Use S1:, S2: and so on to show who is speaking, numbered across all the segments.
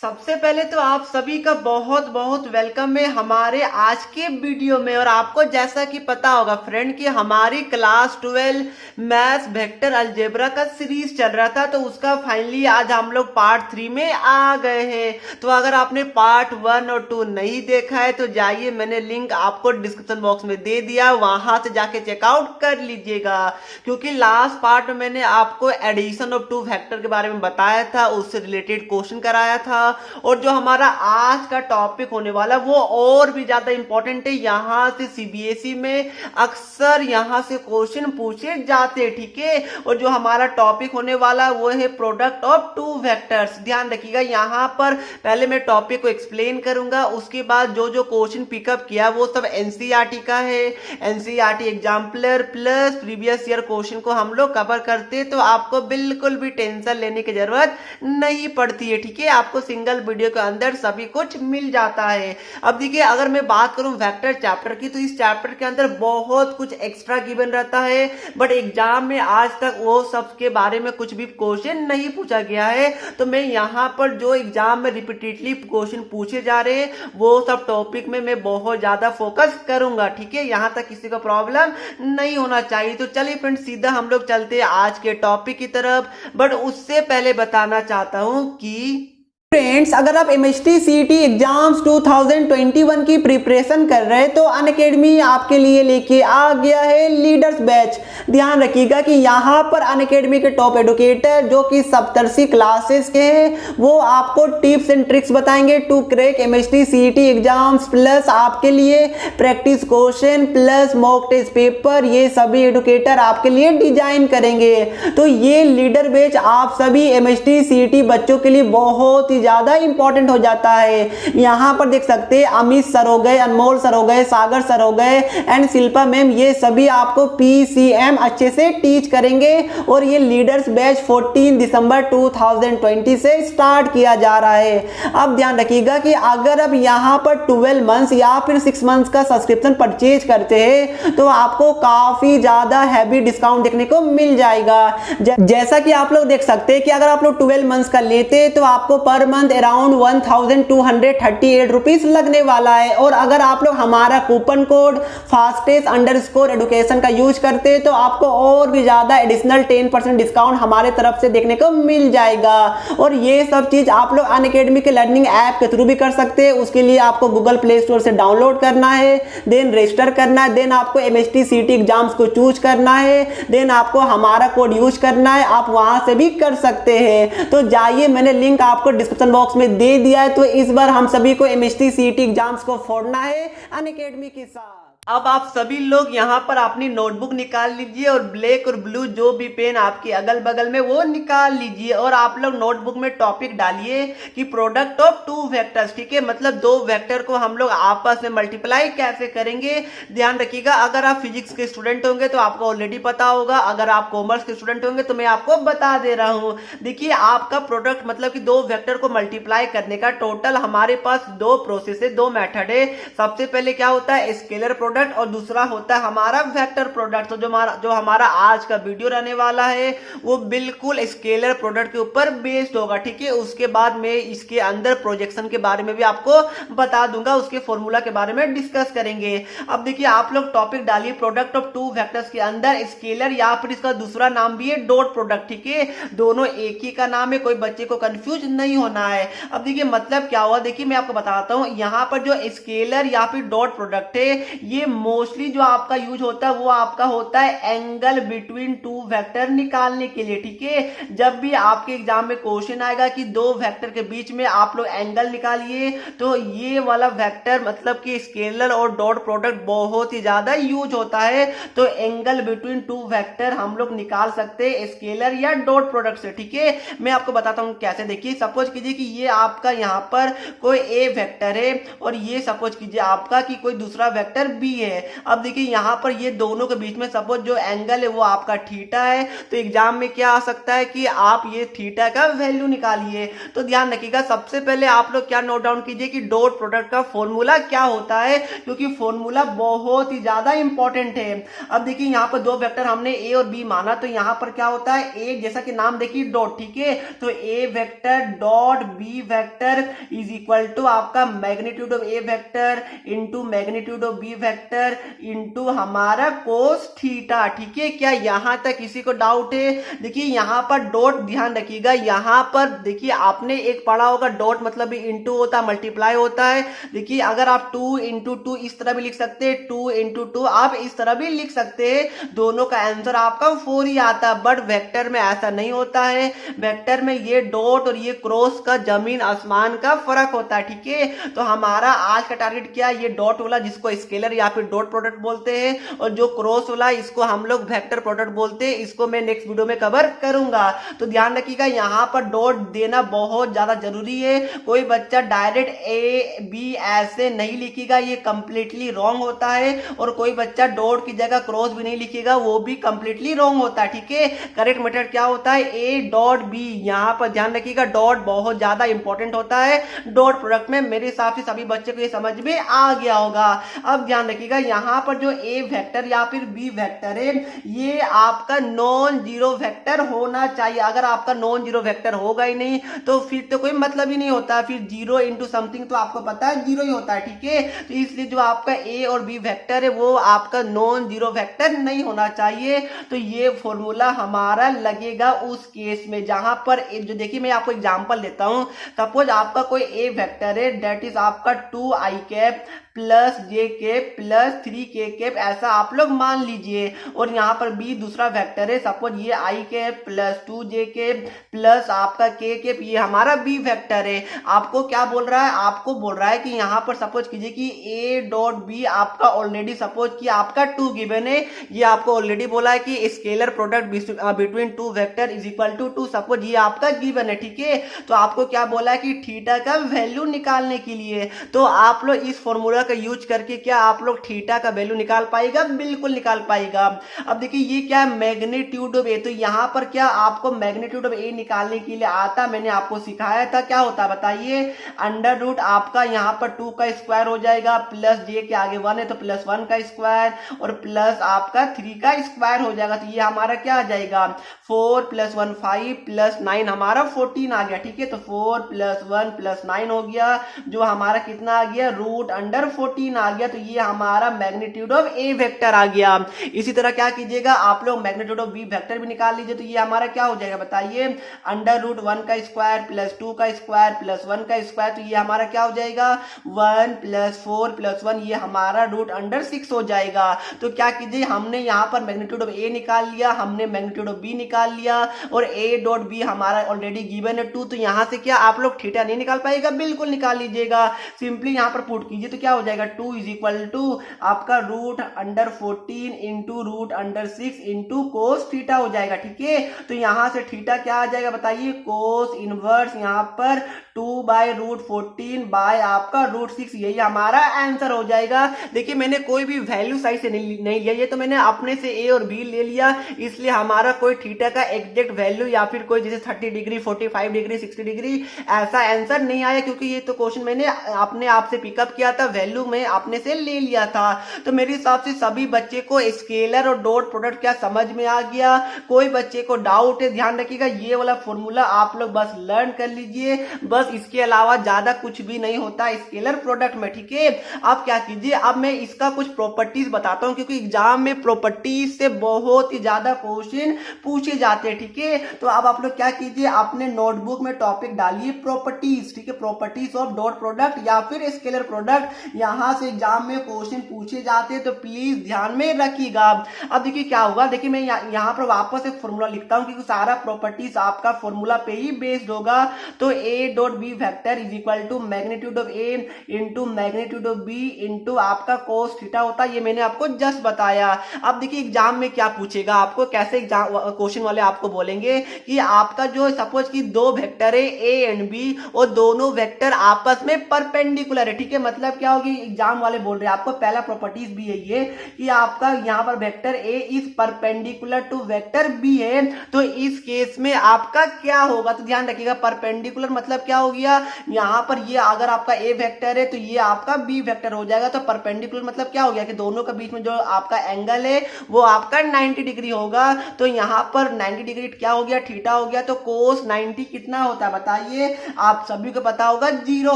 S1: सबसे पहले तो आप सभी का बहुत बहुत वेलकम है हमारे आज के वीडियो में। और आपको जैसा कि पता होगा फ्रेंड कि हमारी क्लास 12 मैथ्स वेक्टर अलजेब्रा का सीरीज चल रहा था, तो उसका फाइनली आज हम लोग पार्ट 3 में आ गए हैं। तो अगर आपने पार्ट 1 और 2 नहीं देखा है तो जाइए, मैंने लिंक आपको डिस्क्रिप्शन बॉक्स में दे दिया, वहां से जाके चेकआउट कर लीजिएगा। क्योंकि लास्ट पार्ट में मैंने आपको एडिशन ऑफ टू वेक्टर के बारे में बताया था, उससे रिलेटेड क्वेश्चन कराया था। और जो हमारा आज का टॉपिक होने वाला वो और भी ज्यादा इंपॉर्टेंट है। यहां से सीबीएसई में अक्सर यहां से क्वेश्चन पूछे जाते हैं, ठीक है। और जो हमारा टॉपिक होने वाला वो है प्रोडक्ट ऑफ टू वेक्टर्स। ध्यान रखिएगा, यहां पर पहले मैं टॉपिक को एक्सप्लेन करूंगा, उसके बाद जो जो क्वेश्चन पिकअप किया वो सब एनसीईआरटी का है। NCERT exemplar plus previous year question को हम लोग कवर करते, तो आपको बिल्कुल भी टेंशन लेने की जरूरत नहीं पड़ती है, ठीक है। आपको सिंगल वीडियो के अंदर सभी कुछ मिल जाता है। अब देखिए, अगर मैं बात करूं वेक्टर चैप्टर की, तो इस चैप्टर के अंदर बहुत कुछ एक्स्ट्रा गिवन रहता है, बट एग्जाम में आज तक वो सब के बारे में कुछ भी क्वेश्चन नहीं पूछा गया है। तो मैं यहां पर जो एग्जाम में रिपीटेडली क्वेश्चन पूछे जा रहे हैं वो सब टॉपिक में मैं बहुत ज्यादा फोकस करूंगा, ठीक है। यहां तक किसी को प्रॉब्लम नहीं होना चाहिए। तो चलिए फ्रेंड, सीधा हम लोग चलते हैं आज के टॉपिक की तरफ। बट उससे पहले बताना चाहता हूं कि फ्रेंड्स, अगर आप एमएसटी सीईटी एग्जाम्स 2021 की प्रिपरेशन कर रहे हैं तो अनअकैडमी आपके लिए लेके आ गया है लीडर्स बैच। ध्यान रखिएगा कि यहाँ पर अनअकैडमी के टॉप एडुकेटर जो कि 70 क्लासेस के हैं वो आपको टिप्स एंड ट्रिक्स बताएंगे to crack MST CET exams, plus आपके लिए practice question plus mock test paper, ये सभी एडुकेटर आपके लिए डिजाइन करेंगे। तो ये लीडर बैच आप सभी एमएसटी सीईटी बच्चों के लिए बहुत ज्यादा इंपॉर्टेंट हो जाता है। यहां पर देख सकते हैं अमित सर हो गए, अनमोल सर हो गए, सागर सर हो गए एंड शिल्पा मैम, ये सभी आपको पीसीएम अच्छे से टीच करेंगे। और ये लीडर्स बैच 14 दिसंबर 2020 से स्टार्ट किया जा रहा है। अब ध्यान रखिएगा कि अगर अब यहां पर 12 मंथ्स या फिर 6 मंथ्स का सब्सक्रिप्शन परचेज करते हैं तो आपको काफी ज्यादा हैवी डिस्काउंट देखने को मिल जाएगा। जैसा कि आप लोग देख सकते हैं कि अगर आप लोग 12 मंथ्स का लेते तो आपको पर मंथ अराउंड 1238 रुपीज लगने वाला है। और अगर आप लोग हमारा कूपन कोड fastest_education का यूज करते हैं तो आपको और भी ज्यादा एडिशनल 10% डिस्काउंट हमारे तरफ से देखने को मिल जाएगा। और ये सब चीज आप लोग अनअकैडमी के लर्निंग ऐप के थ्रू भी कर सकते हैं। उसके लिए आपको गूगल प्ले स्टोर से डाउनलोड करना है, देन रजिस्टर करना है, देन आपको एमएसटी सीईटी एग्जाम्स को चूज करना है, देन आपको हमारा कोड यूज करना है। आप वहां से भी कर सकते हैं। तो जाइए, मैंने लिंक आपको डिस्क्रिप्शन बॉक्स में दे दिया है। तो इस बार हम सभी को एमएसटी सीईटी एग्जाम्स को फोड़ना है अनअकैडमी के साथ। अब आप सभी लोग यहाँ पर अपनी नोटबुक निकाल लीजिए और ब्लैक और ब्लू जो भी पेन आपके अगल बगल में वो निकाल लीजिए। और आप लोग नोटबुक में टॉपिक डालिए कि प्रोडक्ट ऑफ टू वेक्टर्स, ठीक है। मतलब दो वेक्टर को हम लोग आपस में मल्टीप्लाई कैसे करेंगे। ध्यान रखिएगा, अगर आप फिजिक्स के स्टूडेंट होंगे तो आपको ऑलरेडी पता होगा, अगर आप कॉमर्स के स्टूडेंट होंगे तो मैं आपको बता दे रहा हूँ। देखिए, आपका प्रोडक्ट मतलब कि दो वेक्टर को मल्टीप्लाई करने का टोटल हमारे पास दो प्रोसेस है, दो मेथड है। सबसे पहले क्या होता है, स्केलर प्रोडक्ट, और दूसरा होता है हमारा वेक्टर प्रोडक्ट। तो जो हमारा आज का वीडियो रहने वाला है वो बिल्कुल स्केलर प्रोडक्ट के ऊपर बेस्ड होगा, ठीक है। उसके बाद में इसके अंदर प्रोजेक्शन के बारे में भी आपको बता दूंगा, उसके फॉर्मूला के बारे में डिस्कस करेंगे। अब देखिए, आप लोग टॉपिक डालिए प्रोडक्ट ऑफ टू वेक्टर्स के अंदर स्केलर या फिर इसका दूसरा नाम भी है डॉट प्रोडक्ट, ठीक है। दोनों एक ही का नाम है, कोई बच्चे को कंफ्यूज नहीं होना है। अब देखिए मतलब क्या हुआ, देखिए मैं आपको बताता हूं। यहां पर जो स्केलर या फिर डॉट प्रोडक्ट है ये मोस्टली जो आपका यूज होता है वो आपका होता है एंगल बिटवीन टू वेक्टर निकालने के लिए, ठीक है। जब भी आपके एग्जाम में क्वेश्चन आएगा कि दो वेक्टर के बीच में आप लोग एंगल निकालिए, तो ये वाला वेक्टर मतलब कि स्केलर और डॉट प्रोडक्ट बहुत ही ज्यादा यूज होता है। तो एंगल बिटवीन टू वेक्टर हम लोग निकाल सकते हैं स्केलर या डॉट प्रोडक्ट से, ठीक है। मैं आपको बताता हूं कैसे। देखिए, सपोज कीजिए कि ये आपका यहाँ पर कोई ए वेक्टर है और ये सपोज कीजिए आपका कि कोई दूसरा वेक्टर बी बी है। अब देखिए यहाँ पर ये दोनों के बीच में सपोज जो एंगल है वो आपका थीटा है, तो एग्जाम में क्या आ सकता है कि आप ये थीटा का वैल्यू निकालिए। तो ध्यान रखिएगा, सबसे पहले आप लोग क्या नोट डाउन कीजिए कि डॉट प्रोडक्ट का फॉर्मूला क्या होता है, क्योंकि फॉर्मूला बहुत ही ज्यादा इंपॉर्टेंट है। अब देखिए यहाँ पर दो वेक्टर हमने ए और बी माना, तो यहाँ पर क्या होता है, ए जैसा कि नाम देखिए डॉट, ठीक है, तो A vector dot B vector is equal to आपका magnitude of A vector into magnitude of B vector into हमारा कोस थीटा। ठीक है, क्या यहां तक किसी को डाउट है? देखिए यहां पर डॉट ध्यान रखिएगा, यहां पर देखिए आपने एक पढ़ा होगा डॉट मतलब इंटू होता है, मल्टीप्लाई होता है। देखिए अगर आप 2 इंटू 2 इस तरह भी लिख सकते हैं, 2 इंटू 2 आप इस तरह भी लिख सकते हैं, दोनों का आंसर आपका 4 ही आता है। बट वेक्टर में ऐसा नहीं होता है, वेक्टर में ये डॉट और ये क्रॉस का जमीन आसमान का फर्क होता है। ठीक है, तो हमारा आज का टारगेट क्या है, ये डॉट वाला जिसको स्केलर या फिर डॉट प्रोडक्ट बोलते हैं, और जो क्रॉस वाला इसको हम लोग वेक्टर प्रोडक्ट बोलते हैं। इसको मैं नेक्स्ट वीडियो में कवर करूंगा। तो ध्यान रखिएगा यहाँ पर डॉट देना बहुत ज्यादा जरूरी है। कोई बच्चा डायरेक्ट ए बी ऐसे नहीं लिखेगा, ये कंप्लीटली रॉन्ग होता है, और कोई बच्चा डॉट की जगह क्रॉस भी नहीं लिखेगा, वो भी कंप्लीटली रॉन्ग होता है। ठीक है, करेक्ट मेथड क्या होता है, ए डॉट बी। यहाँ पर ध्यान रखिएगा डॉट बहुत ज्यादा इंपॉर्टेंट होता है डॉट प्रोडक्ट में। मेरे हिसाब से सभी बच्चे को ये समझ में आ गया होगा। अब ध्यान रखिएगा यहाँ पर जो ए वेक्टर या फिर बी वेक्टर है, ये आपका नॉन जीरो वेक्टर होना चाहिए। अगर आपका नॉन जीरो वेक्टर होगा ही नहीं तो फिर तो कोई मतलब ही नहीं होता, फिर जीरो इंटू समथिंग तो आपको पता है जीरो ही होता है। ठीक है, तो इसलिए जो आपका ए और बी वेक्टर है वो आपका नॉन जीरो वेक्टर नहीं होना चाहिए। तो ये फॉर्मूला हमारा लगेगा उस केस में जहां पर जो देखिए मैं आपको एग्जांपल देता हूं। सपोज आपका कोई ए वेक्टर है, दैट इज आपका 2i कैप प्लस जे कैप प्लस 3k कैप, ऐसा आप लोग मान लीजिए। और यहाँ पर बी दूसरा वेक्टर है, सपोज ये i cap plus 2j cap plus आपका k कैप, ये हमारा बी वेक्टर है। आपको क्या बोल रहा है, आपको बोल रहा है कि यहाँ पर सपोज कीजिए कि a डॉट बी आपका ऑलरेडी सपोज कि आपका 2 गिवन है, ये आपको ऑलरेडी बोला है कि scalar product between 2 vector is equal to 2, suppose ये आपका गिवन है। ठीक है, तो आपको क्या बोला है कि थीटा का वैल्यू निकालने के लिए, तो आप लोग इस फॉर्मूला का यूज करके क्या आप लोग थीटा का वैल्यू निकाल पाएगा, बिल्कुल निकाल पाएगा। अब देखिए ये क्या है, मैग्नीट्यूड ऑफ ए, तो यहां पर क्या आपको मैग्नीट्यूड ऑफ ए निकालने के लिए आता, मैंने आपको सिखाया था, क्या होता है बताइए, अंडर रूट आपका यहां पर 2 का स्क्वायर हो जाएगा, प्लस जे के आगे 1 है तो प्लस 1 का स्क्वायर, और प्लस आपका 3 का स्क्वायर हो जाएगा। तो ये हमारा क्या आ जाएगा, 4 प्लस 1 5 प्लस 9 हमारा 14 आ गया। ठीक है, तो 4 प्लस 1 प्लस 9 हो गया, जो हमारा कितना आ गया, रूट अंडर 14 आ गया। तो ये हमारा मैग्नीट्यूड ऑफ ए वेक्टर आ गया। इसी तरह क्या कीजिएगा, आप लोग मैग्नीट्यूड ऑफ बी वेक्टर भी निकाल लीजिए। तो ये हमारा क्या हो जाएगा बताइए, अंडर रूट 1 का स्क्वायर प्लस 2 का स्क्वायर प्लस 1 का स्क्वायर, तो ये हमारा क्या हो जाएगा, 1 प्लस 4 प्लस 1, ये हमारा रूट अंडर 6 हो जाएगा। तो क्या कीजिए, हमने यहाँ पर मैग्नीट्यूड ऑफ ए निकाल लिया, हमने मैग्नीट्यूड ऑफ बी निकाल लिया, और ए डॉट बी हमारा ऑलरेडी गिवन है 2, तो यहाँ से क्या आप लोग थीटा नहीं निकाल पाएगा, बिल्कुल निकाल लीजिएगा। सिंपली यहाँ पर पुट कीजिए, तो क्या हो जाएगा, 2 इज इक्वल टू आपका root under 14 into root under 6 into cos theta हो जाएगा। ठीक है, तो यहां से थीटा क्या आ जाएगा बताइए, कोस इनवर्स यहाँ पर 2 बाय रूट 14 बाय आपका रूट 6, यही हमारा आंसर हो जाएगा। देखिए मैंने कोई भी वैल्यू साइड से नहीं लिया, ये तो मैंने अपने से ए और बी ले लिया, इसलिए हमारा कोई थीटा का एग्जैक्ट वैल्यू या फिर कोई जैसे 30 डिग्री 45 डिग्री 60 डिग्री ऐसा आंसर नहीं आया, क्योंकि ये तो क्वेश्चन मैंने अपने आप से पिकअप किया था, वैल्यू में अपने से ले लिया था। तो मेरे हिसाब से सभी बच्चे को स्केलर और डॉट प्रोडक्ट क्या समझ में आ गया। कोई बच्चे को डाउट है, ध्यान रखिएगा ये वाला फॉर्मूला आप लोग बस लर्न कर लीजिए, बस इसके अलावा ज्यादा कुछ भी नहीं होता स्केलर प्रोडक्ट में। ठीक है, अब क्या कीजिए, अब मैं इसका कुछ प्रॉपर्टीज बताता हूं, क्योंकि एग्जाम में प्रॉपर्टीज से बहुत ही ज्यादा क्वेश्चन पूछे जाते हैं। ठीक है, तो अब आप लोग क्या कीजिए, अपने नोटबुक में टॉपिक डालिए प्रॉपर्टीज। ठीक है, प्रॉपर्टीज ऑफ डॉट प्रोडक्ट या फिर स्केलर प्रोडक्ट, यहां से एग्जाम में क्वेश्चन पूछे जाते हैं, तो प्लीज ध्यान में रखिएगा। अब देखिए क्या होगा, देखिए मैं यहाँ पर वापस एक फॉर्मूला लिखता हूं, क्योंकि सारा प्रॉपर्टीज आपका फॉर्मूला पे ही बेस्ड होगा। तो A dot dot B vector is equal to magnitude of A into magnitude of B into आपका कोस थीटा होता है। ये मैंने आपको जस्ट बताया। अब देखिए एग्जाम में क्या पूछेगा आपको, कैसे एग्जाम क्वेश्चन वाले आपको बोलेंगे कि आपका जो सपोज कि दो वेक्टर है ए एंड बी और दोनों वेक्टर आपस में परपेंडिकुलर है, ठीक है। मतलब क्या होगी, एग्जाम वाले बोल रहे हैं आपको पहला प्रॉपर्टीज भी है ये कि आपका यहाँ पर vector A is perpendicular to vector B है, तो इस केस में आपका क्या होगा, तो ध्यान रखिएगा परपेंडिकुलर मतलब क्या हो गया, यहाँ पर ये अगर आपका ए वेक्टर है तो ये आपका बी वेक्टर हो जाएगा। तो परपेंडिकुलर मतलब क्या हो गया कि दोनों के बीच में जो आपका एंगल है वो आपका 90 डिग्री होगा। तो यहाँ पर 90 डिग्री क्या हो गया, थीटा हो गया। तो कोस 90 कितना होता है बताइए, आप सभी को पता होगा 0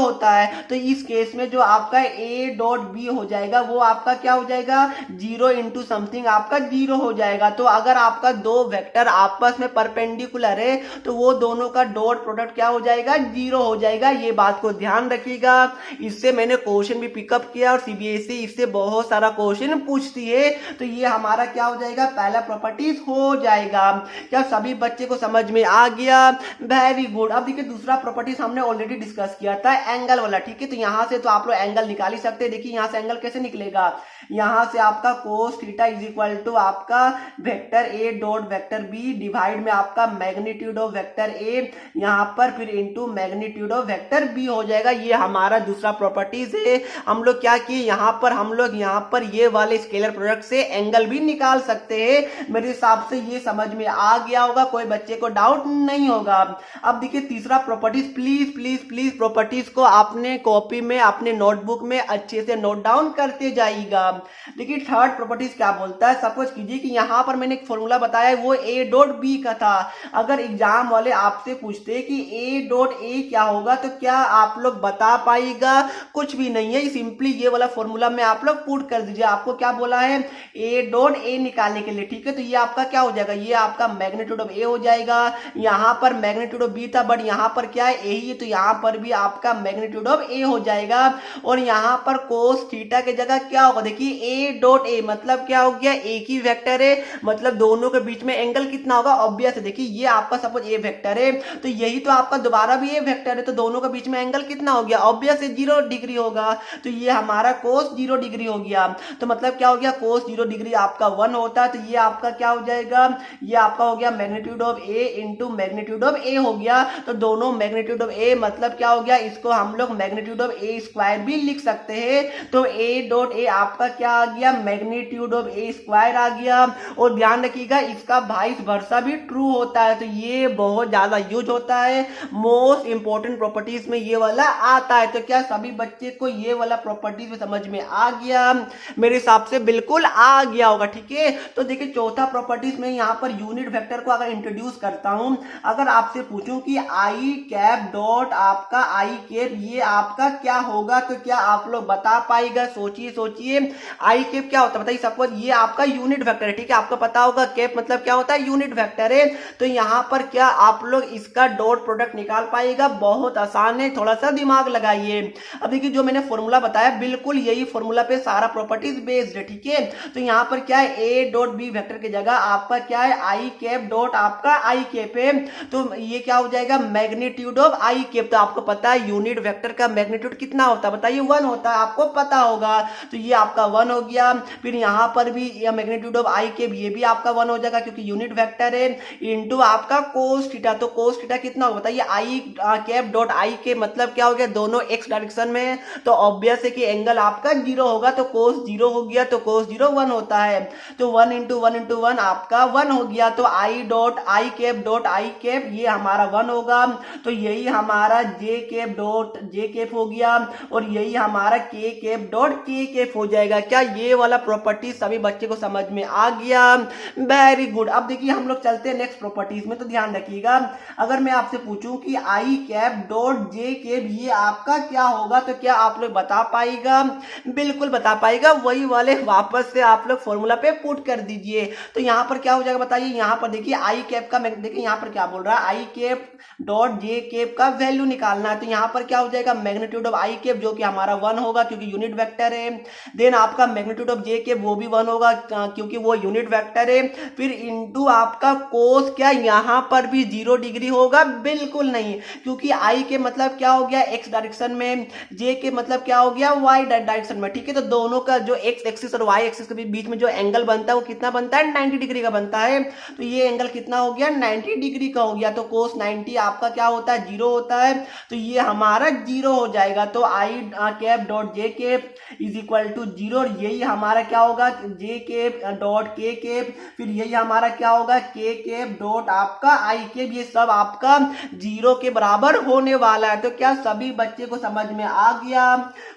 S1: होता है। तो इस केस में जो आपका ए डॉट बी हो जाएगा वो आपका क्या हो जाएगा, 0 इंटू समथिंग आपका 0 हो जाएगा। तो अगर आपका दो वेक्टर आपस में परपेंडिकुलर है तो वो दोनों का डॉट प्रोडक्ट क्या हो जाएगा, 0 हो जाएगा। ये बात को ध्यान रखिएगा। इससे मैंने क्वेश्चन भी पिकअप किया और सीबीएसई इससे बहुत सारा क्वेश्चन पूछती है। तो ये हमारा क्या हो जाएगा, पहला प्रॉपर्टीज हो जाएगा। क्या सभी बच्चे को समझ में आ गया, वेरी गुड। अब देखिए दूसरा प्रॉपर्टीज हमने ऑलरेडी डिस्कस किया था, एंगल वाला, ठीक है। तो यहां से तो आप लोग एंगल निकाल ही सकते हैं। देखिए यहां से एंगल कैसे निकलेगा, यहां से आपका cos theta is equal to आपका vector A dot vector B divide में आपका मैग्नीट्यूड ऑफ वेक्टर ए यहां पर फिर into magnitude of vector B हो जाएगा। ये हमारा दूसरा प्रॉपर्टीज है। हम लोग क्या किए, यहां पर हम लोग यहां पर ये वाले स्केलर प्रोडक्ट से एंगल भी निकाल सकते हैं। मेरे हिसाब से ये समझ में आ गया होगा, कोई बच्चे को डाउट नहीं होगा। अब देखिए तीसरा properties, please please please properties को आपने कॉपी में अपने नोटबुक में अच्छे से नोट डाउन करते जाइएगा। देखिए थर्ड प्रॉपर्टीज क्या बोलता है, सपोज कीजिए कि यहां पर मैंने एक फॉर्मूला बताया वो ए डॉट बी का था। अगर एग्जाम वाले आपसे पूछते कि ए डॉट ए क्या होगा तो क्या आप लोग बता पाएगा, कुछ भी नहीं है। सिंपली ये वाला फॉर्मूला में आप लोग पुट कर दीजिए। आपको क्या बोला है, ए डॉट ए निकालने के लिए, ठीक है। तो ये आपका क्या हो जाएगा, ये आपका मैग्नीट्यूड ऑफ ए हो जाएगा। यहां पर मैग्नीट्यूड ऑफ बी था बट यहां पर क्या है, ए ही है, तो यहां पर भी आपका मैग्नीट्यूड ऑफ ए हो जाएगा। और यहां पर कोस थीटा की जगह क्या होगा, देखिए ए डॉट ए मतलब क्या हो गया, एक ही वेक्टर है, मतलब दोनों के बीच में एंगल कितना होगा, ऑब्वियस है। देखिए ये आपका सपोज ए वेक्टर है तो यही तो आपका दोबारा भी ए वेक्टर है, तो दोनों के बीच में एंगल कितना हो गया, ऑब्वियस है 0 डिग्री होगा। तो ये हमारा कोस 0 डिग्री हो गया। तो मतलब क्या हो गया, कोस 0 डिग्री आपका 1 होता है। तो ये आपका क्या हो जाएगा, ये आपका हो गया magnitude of A into magnitude of A हो गया। तो दोनों मैग्नीट्यूड ऑफ ए मतलब क्या हो गया, इसको हम लोग मैग्नीट्यूड ऑफ ए स्क्वायर भी लिख सकते हैं। तो ए डॉट ए आपका क्या आ गया, मैग्नीट्यूड ऑफ ए स्क्वायर आ गया। और ध्यान रखिएगा इसका वाइस वर्सा भी ट्रू होता है। तो ये बहुत ज्यादा यूज होता है, मोस्ट इंपॉर्टेंट प्रॉपर्टीज में ये वाला आता है। तो क्या सभी बच्चे को ये वाला प्रॉपर्टीज में समझ में आ गया, मेरे हिसाब से बिल्कुल आ गया होगा, ठीक है। तो देखिए चौथा प्रॉपर्टीज में यहाँ पर यूनिट वेक्टर को अगर इंट्रोड्यूस करता हूं, अगर आपसे पूछूं कि आई कैप डॉट आपका आई कैप ये आपका क्या होगा, तो क्या आप लोग बता पाएगा, सोचिए सोचिए। आई कैप क्या होता है बताइए, सपोज ये आपका यूनिट वेक्टर है, ठीक है, आपको पता होगा कैप मतलब क्या होता है, यूनिट वेक्टर है। तो यहां पर क्या आप लोग इसका डॉट प्रोडक्ट निकाल पाएगा, बहुत आसान है, थोड़ा सा दिमाग लगाइए। अब देखिए जो मैंने फॉर्मूला बताया बिल्कुल यही फॉर्मूला पे सारा प्रॉपर्टीज बेस्ड है, ठीक है। तो यहां पर क्या है, ए डॉट बी वेक्टर की जगह आपका क्या है, आई कैप डॉट आपका आई कैप है। तो ये क्या हो जाएगा, मैग्नीट्यूड ऑफ आई कैप। तो आपको पता है यूनिट वेक्टर का मैग्नीट्यूड कितना होता है बताइए, 1 होता है, आपको पता होगा। तो ये आपका 1 हो गया। फिर यहां पर भी मैग्नीट्यूड ऑफ आई कैप ये भी आपका 1 हो जाएगा क्योंकि यूनिट वेक्टर है, इनटू आपका कोस थीटा। तो कोस थीटा कितना होगा बताइए, आई कैप डॉट आई के मतलब क्या हो गया, दोनों एक्स डायरेक्शन में, तो ऑब्वियस है कि एंगल आपका 0 होगा। तो कोस 0 हो गया, तो कोस 0 1 होता है। तो 1 इंटू 1 इंटू 1 आपका 1 हो गया। तो I dot I cap dot I cap ये हमारा 1 होगा। तो यही हमारा जे कैप डॉट जे कैप हो गया और यही हमारा के कैप डॉट के कैप हो जाएगा। क्या ये वाला प्रॉपर्टी सभी बच्चे को समझ में आ गया, वेरी गुड। अब देखिए हम लोग चलते हैं नेक्स्ट प्रॉपर्टीज में। तो ध्यान रखिएगा अगर मैं आपसे पूछूं कि आई कैप डॉट जे कैप ये आपका क्या होगा, तो क्या आप लोग बता पाएगा, बिल्कुल बता पाएगा। वही वाले वापस से आप लोग फॉर्मूला पे पुट कर दीजिए। तो यहां पर क्या हो जाएगा बताइए, यहां पर देखिए आई कैप का, देखिए यहां पर क्या बोल रहा है, आई कैप डॉट जे कैप का वैल्यू निकालना है। तो यहां पर क्या हो जाएगा, मैग्नीट्यूड ऑफ आई कैप जो कि हमारा 1 होगा क्योंकि यूनिट वेक्टर है। देन आपका मैग्नीट्यूड ऑफ जे कैप वो भी 1 होगा क्योंकि वो यूनिट वेक्टर है। फिर इनटू आपका कोस क्या यहां पर भी 0 डिग्री होगा, बिल्कुल नहीं, क्योंकि क्योंकि आई के मतलब क्या हो गया एक्स डायरेक्शन में, जे के मतलब क्या हो गया वाई डायरेक्शन में, ठीक है। तो दोनों का जो एक्स एक्सिस और वाई एक्सिस के बीच में जो एंगल बनता है वो कितना बनता है 90 डिग्री का बनता है। तो ये एंगल कितना हो गया 90 डिग्री का हो गया। तो कोस 90 आपका क्या होता है 0 होता है, तो ये हमारा 0 हो जाएगा। तो I cap dot J cap is equal to 0, और यही हमारा क्या होगा J cap dot K cap, फिर यही हमारा क्या होगा के कैप डॉट आपका आई कैप, ये सब आपका 0 के बराबर होने वाला है। तो क्या सभी बच्चे को समझ में आ गया?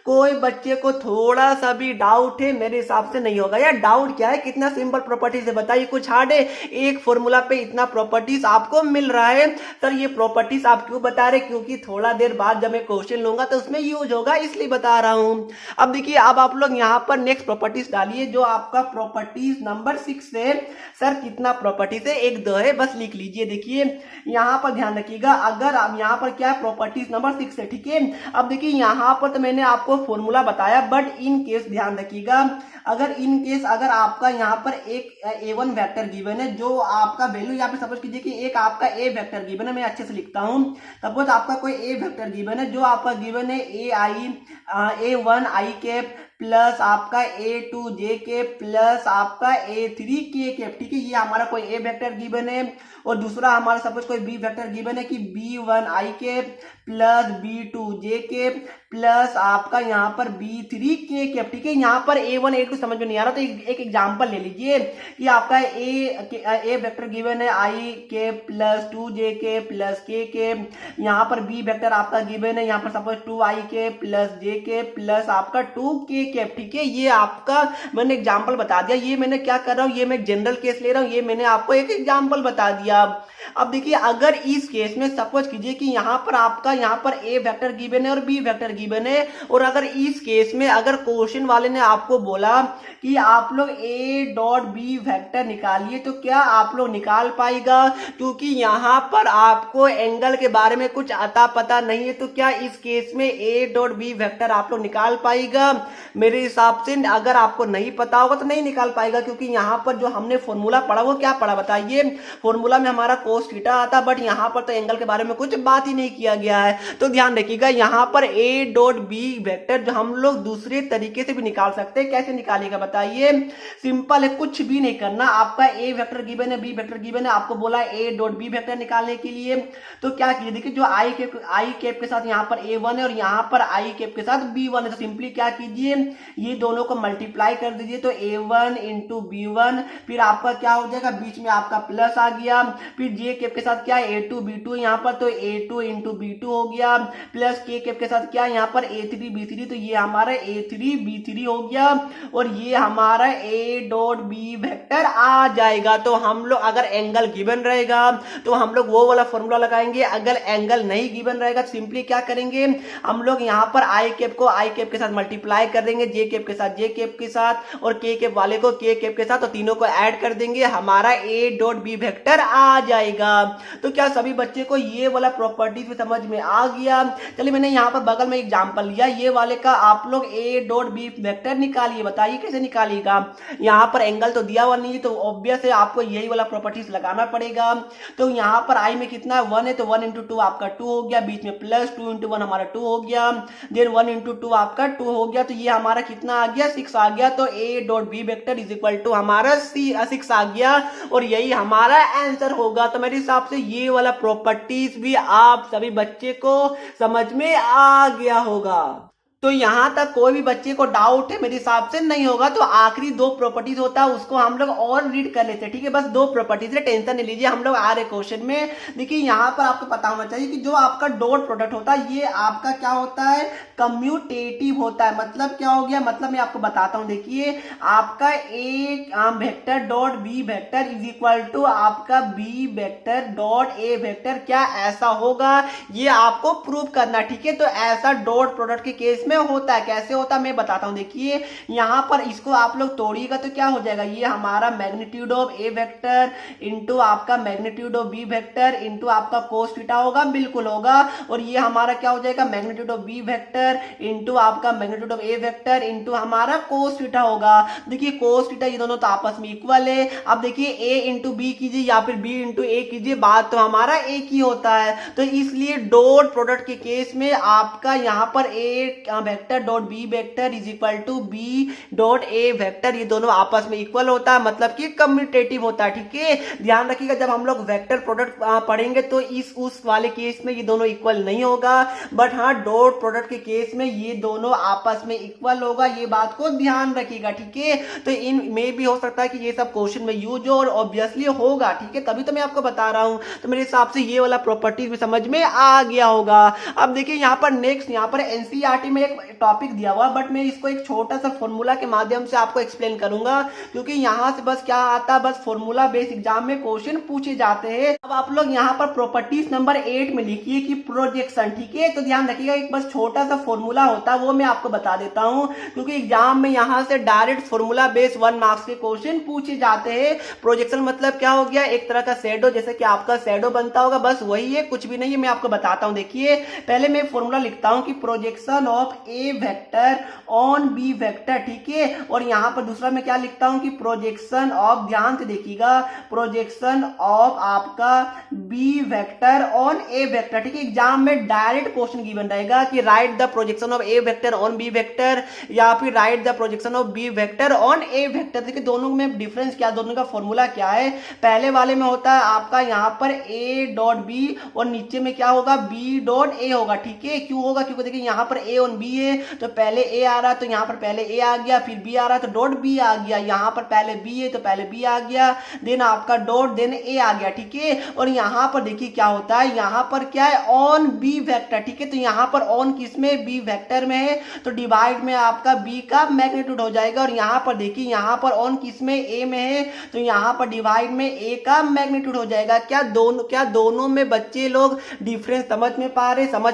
S1: कोई बच्चे को थोड़ा सा भी डाउट है? मेरे हिसाब से नहीं होगा यार। डाउट क्या है, कितना सिंपल प्रॉपर्टीज है बताइए, कुछ हार्ड है? एक फॉर्मूला पे इतना प्रॉपर्टीज आपको मिल रहा है। सर ये प्रॉपर्टीज आप क्यों बता रहे? क्योंकि थोड़ा देर बाद जब मैं क्वेश्चन लूंगा तो उसमें यूज होगा, इसलिए बता रहा हूं। अब देखिए, अब आप लोग यहाँ पर नेक्स्ट प्रॉपर्टीज डालिए, जो आपका प्रॉपर्टीज नंबर 6 है। सर कितना प्रॉपर्टीज है? 1 2 है, बस लिख लीजिए। देखिए यहाँ पर ध्यान रखिएगा, अगर आप यहाँ पर क्या प्रॉपर्टीज नंबर 6 है, ठीक है। अब देखिए यहाँ पर तो मैंने आपको फॉर्मूला बताया, बट इन केस ध्यान रखिएगा, अगर इन केस अगर आपका यहाँ पर एक A1 वेक्टर गिवन है, जो आपका वैल्यू यहाँ पे सपोज कीजिए कि एक आपका A वेक्टर गिवन है, मैं अच्छे से लिखता हूँ। सपोज आपका कोई A वेक्टर गिवन है, जो आपका गिवन है A1 आई कैप प्लस आपका A2 जे कैप प्लस आपका A3 के कैप, ठीक है। ये हमारा कोई A वेक्टर गिवन है, और दूसरा हमारा सपोज कोई B वेक्टर गिवन है कि B1 आई कैप प्लस B2 जे कैप प्लस आपका यहाँ पर B3 के कैप, ठीक है। यहाँ पर A1 A2 समझ में नहीं आ रहा तो एक एग्जांपल ले लीजिए कि आपका A वेक्टर गिवन है आई कैप प्लस 2 जे कैप प्लस के कैप, यहाँ पर B वेक्टर आपका गिवन है, यहाँ पर सपोज 2 आई कैप प्लस जे कैप प्लस आपका 2 के कैप, ठीक है। ये आपका मैंने एग्जांपल बता दिया। ये मैंने क्या कर रहा हूँ, ये मैं जनरल केस ले रहा हूँ, ये मैंने आपको एक एग्जांपल बता दिया। अब देखिए, अगर इस केस में सपोज कीजिए कि यहाँ पर आपका यहाँ पर A वेक्टर गिवन है और B वेक्टर गिवन है, और अगर इस केस में अगर क्वेश्चन वाले ने आपको बोला कि आप लोग A डॉट B वेक्टर निकालिए, तो क्या आप लोग निकाल पाएगा? क्योंकि यहाँ पर आपको एंगल के बारे में कुछ अता पता नहीं है, तो क्या इस केस में A डॉट B वेक्टर आप लोग निकाल पाएगा? मेरे हिसाब से अगर आपको नहीं पता होगा तो नहीं निकाल पाएगा, क्योंकि यहाँ पर जो हमने फॉर्मूला पढ़ा वो क्या पढ़ा बताइए? फॉर्मूला में हमारा कोस थीटा आता, बट यहाँ पर तो एंगल के बारे में कुछ बात ही नहीं किया गया है। तो ध्यान रखिएगा, यहाँ पर A डॉट B वेक्टर जो हम लोग दूसरे तरीके से भी निकाल सकते हैं। कैसे निकालेगा बताइए? सिंपल है, कुछ भी नहीं करना। आपका A वेक्टर गिवन है, B वेक्टर गिवन है, आपको बोला A डॉट B वेक्टर निकालने के लिए, तो क्या कीजिए, देखिए जो आई कैप के साथ यहाँ पर A1 है और यहाँ पर आई कैप के साथ B1 है, तो सिंपली क्या कीजिए, ये दोनों को मल्टीप्लाई कर दीजिए। तो A1 इंटू B1, फिर आपका क्या हो जाएगा, बीच में आपका प्लस आ गया, फिर जे कैप के साथ क्या A2 B2 यहाँ पर, तो A2 इंटू B2 हो गया, प्लस के कैप के साथ क्या यहाँ पर A3 B3, तो ये हमारा A3 B3 हो गया, और ये हमारा A डॉट B वेक्टर आ जाएगा। तो हम लोग अगर एंगल गिवन रहेगा तो हम लोग वो वाला फॉर्मूला लगाएंगे, अगर एंगल नहीं गिवन रहेगा तो सिंपली क्या करेंगे, हम लोग यहाँ पर आई कैप को आई कैप के साथ मल्टीप्लाई कर देंगे, जे कैप के साथ जे कैप के साथ, और के कैप वाले को के कैप के साथ, तो तीनों को ऐड कर देंगे, हमारा A डॉट B वेक्टर आ जाएगा। तो क्या सभी बच्चे को ये वाला प्रॉपर्टीज समझ में आ गया? चलिए, मैंने यहाँ पर बगल में एग्जांपल लिया, ये वाले का आप लोग A डॉट B वेक्टर निकालिए, बताइए कैसे निकालिएगा। यहाँ पर एंगल तो दिया हुआ नहीं है, तो ऑब्वियस है आपको यही वाला प्रॉपर्टीज लगाना पड़ेगा। तो यहाँ पर आई में कितना 1 है, तो 1 इंटू 2 आपका 2 हो गया, बीच में प्लस 2 इंटू 1 हमारा 2 हो गया, देन 1 इंटू 2 आपका 2 हो गया, तो ये हमारा कितना आ गया 6 आ गया। तो A dot B vector is equal to हमारा 6 आ गया, और यही हमारा आंसर होगा। तो मेरे हिसाब से ये वाला प्रॉपर्टीज भी आप सभी बच्चे को समझ में आ गया होगा। तो यहां तक कोई भी बच्चे को डाउट है? मेरे हिसाब से नहीं होगा। तो आखिरी 2 प्रॉपर्टीज होता है, उसको हम लोग और रीड कर लेते हैं, ठीक है। बस 2 प्रॉपर्टीज है, टेंशन नहीं लीजिए, हम लोग आ रहे क्वेश्चन में। देखिए यहाँ पर आपको पता होना चाहिए कि जो आपका डॉट प्रोडक्ट होता है, ये आपका क्या होता है, कम्यूटेटिव होता है। मतलब क्या हो गया, मतलब मैं आपको बताता हूं। देखिए आपका A vector dot B vector is equal to आपका B vector dot A vector, क्या ऐसा होगा? ये आपको प्रूव करना, ठीक है। तो ऐसा डॉट प्रोडक्ट के केस में होता है। कैसे होता है मैं बताता हूँ। देखिए यहाँ पर इसको आप लोग तोड़िएगा तो क्या हो जाएगा, ये हमारा magnitude of A vector into आपका magnitude of B vector into आपका कोस थीटा होगा, बिल्कुल होगा। और ये हमारा क्या हो जाएगा, magnitude of B vector into आपका magnitude of A vector into हमारा कोस थीटा होगा। देखिए कोस थीटा ये दोनों तो आपस में इक्वल है। अब देखिए ए इंटू बी कीजिए या फिर बी इंटू ए कीजिए, बात तो हमारा एक ही होता है। तो इसलिए डॉट प्रोडक्ट के केस में आपका यहाँ पर A vector dot B vector is equal to B dot A vector, ये दोनों आपस में इक्वल होता है, मतलब कि कम्यूटेटिव होता है। ठीक है, ध्यान रखिएगा जब हम लोग वेक्टर प्रोडक्ट पढ़ेंगे तो इस उस वाले केस में ये दोनों इक्वल नहीं होगा, बट हाँ डॉट प्रोडक्ट के केस में ये दोनों आपस में इक्वल होगा, ये बात को ध्यान रखिएगा। ठीक है, तो इन में भी हो सकता है कि ये सब क्वेश्चन में यूज हो और ऑब्वियसली होगा। ठीक है, तभी तो मैं आपको बता रहा हूं। तो मेरे हिसाब से ये वाला प्रॉपर्टीज भी समझ में आ गया होगा। अब देखिए यहाँ पर नेक्स्ट, यहाँ पर एनसीईआरटी में एक टॉपिक दिया हुआ, बट मैं इसको एक छोटा सा फॉर्मूला के माध्यम से आपको एक्सप्लेन करूंगा, क्योंकि यहाँ से बस क्या आता है, बस फॉर्मूला बेस्ड एग्जाम में क्वेश्चन पूछे जाते हैं। अब आप लोग यहाँ पर प्रॉपर्टीज नंबर 8 में लिखिए कि प्रोजेक्शन। ठीक है, तो ध्यान रखिएगा एक बस छोटा सा फॉर्मूला होता है, वो मैं आपको बता देता हूं, क्योंकि एग्जाम में यहाँ से डायरेक्ट फॉर्मूला बेस्ड 1 मार्क्स के क्वेश्चन पूछे जाते हैं। प्रोजेक्शन मतलब क्या हो गया, एक तरह का शैडो, जैसे कि आपका शैडो बनता होगा, बस वही है, कुछ भी नहीं है। मैं आपको बताता हूं। देखिए पहले मैं फॉर्मूला लिखता हूं कि projection of A vector on B vector. ठीक है, और यहां पर दूसरा मैं क्या लिखता हूं कि प्रोजेक्शन ऑफ, ध्यान से देखिएगा, प्रोजेक्शन ऑफ आपका B vector on A vector. ठीक है, एग्जाम में डायरेक्ट क्वेश्चन गिवन रहेगा कि write the projection of A vector on B vector या फिर write the projection of B vector on A vector. देखिए दोनों में डिफरेंस क्या, दोनों का फॉर्मूला क्या है। पहले वाले में होता है आपका यहाँ पर ए डॉट बी और नीचे में क्या होगा, बी डॉट ए होगा। ठीक है, क्यों होगा, क्योंकि देखिए यहाँ पर ए ऑन बी है तो पहले ए आ रहा है, तो यहाँ पर पहले ए आ गया, फिर बी आ रहा है तो डॉट बी आ गया, यहाँ पर पहले बी है तो पहले बी आ गया, देन आपका डॉट देन ए आ गया। ठीक है, और यहाँ पर देखिए क्या होता है, यहाँ पर क्या है, ऑन बी वेक्टर। ठीक है, तो यहाँ पर ऑन किसमें, बी वेक्टर में है, तो डिवाइड में आपका बी का मैग्नीट्यूड हो जाएगा। और यहाँ पर देखिए यहाँ पर ऑन किसमें, ए में है, तो यहाँ पर डिवाइड में ए का मैग्नीट्यूड हो जाएगा। क्या दोनों में बच्चे लोग डिफरेंस समझ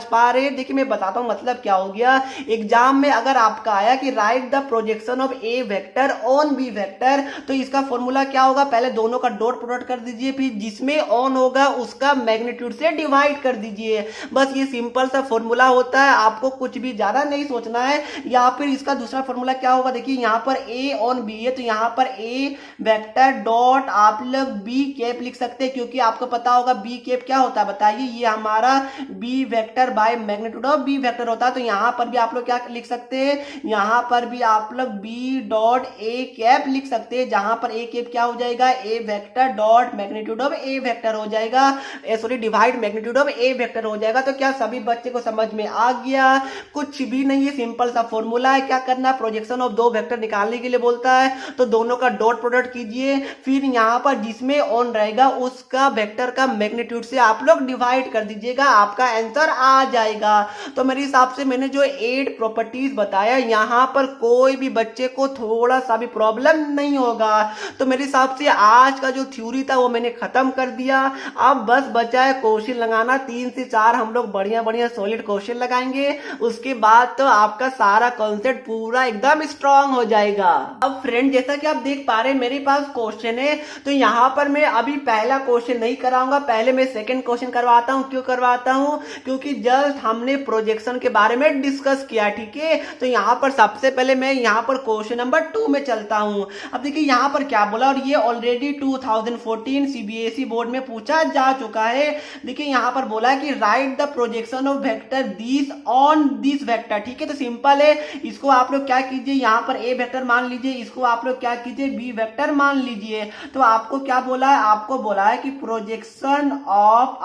S1: पा रहे। देखिए मैं बताता हूँ मतलब क्या हो गया। एग्जाम में अगर आपका आया कि write the projection of A vector on B vector, तो इसका फॉर्मूला क्या होगा, पहले दोनों का डॉट प्रोडक्ट कर दीजिए, फिर जिसमें ऑन होगा उसका मैग्नीट्यूड से डिवाइड कर दीजिए। बस ये सिंपल सा फॉर्मूला होता है, आपको कुछ भी ज्यादा नहीं सोचना है। या फिर इसका दूसरा फॉर्मूला क्या होगा, देखिए यहाँ पर ए ऑन बी है, तो यहाँ पर ए वेक्टर डॉट आप लोग बी कैप लिख सकते हैं, क्योंकि आपको पता होगा बी कैप क्या होता है, बताइए, ये हमारा B vector by magnitude of B vector होता है। तो यहाँ पर भी आप लोग क्या लिख सकते हैं, यहाँ पर भी आप लोग बी डॉट ए कैप लिख सकते हैं, जहां पर ए कैप क्या हो जाएगा, A vector dot magnitude of A vector हो जाएगा, sorry divide magnitude of A vector हो जाएगा। तो क्या सभी बच्चे को समझ में आ गया, कुछ भी नहीं है, सिंपल सा फॉर्मूला है। क्या करना है, प्रोजेक्शन ऑफ दो वेक्टर निकालने के लिए बोलता है, तो दोनों का डॉट प्रोडक्ट कीजिए, फिर यहाँ पर जिसमें ऑन रहेगा उसका वेक्टर का मैग्नीट्यूड से आप लोग डिवाइड कर दीजिएगा, आपका आंसर आ जाएगा। तो मेरे हिसाब से मैंने जो 8 प्रॉपर्टीज बताया, यहाँ पर कोई भी बच्चे को थोड़ा सा भी प्रॉब्लम नहीं होगा। तो मेरे हिसाब से आज का जो थ्योरी था वो मैंने खत्म कर दिया। अब बस बचा है क्वेश्चन लगाना, 3 से 4 हम लोग बढ़िया बढ़िया सॉलिड क्वेश्चन लगाएंगे, उसके बाद तो आपका सारा कॉन्सेप्ट पूरा एकदम स्ट्रांग हो जाएगा। अब फ्रेंड जैसा कि आप देख पा रहे हैं मेरे पास क्वेश्चन है, तो यहाँ पर मैं अभी पहला क्वेश्चन नहीं कराऊंगा, पहले मैं सेकंड क्वेश्चन करवाता हूँ। क्यों करवाता हूँ, क्योंकि जस्ट हमने प्रोजेक्शन के बारे में डिस्कस किया। ठीक है, तो यहाँ पर सबसे पहले मैं यहाँ पर क्वेश्चन नंबर 2 में चलता हूँ। अब देखिए यहाँ पर क्या बोला, और ये ऑलरेडी 2014 सीबीएसई बोर्ड में पूछा जा चुका है। देखिए यहाँ पर बोला है कि write the projection of vector this on this vector. ठीक है, तो सिंपल है, इसको आप लोग क्या कीजिए, यहाँ पर ए वेक्टर मान लीजिए, इसको आप लोग क्या कीजिए, बी वेक्टर मान लीजिए। तो आपको क्या बोला है, आपको बोला है कि projection of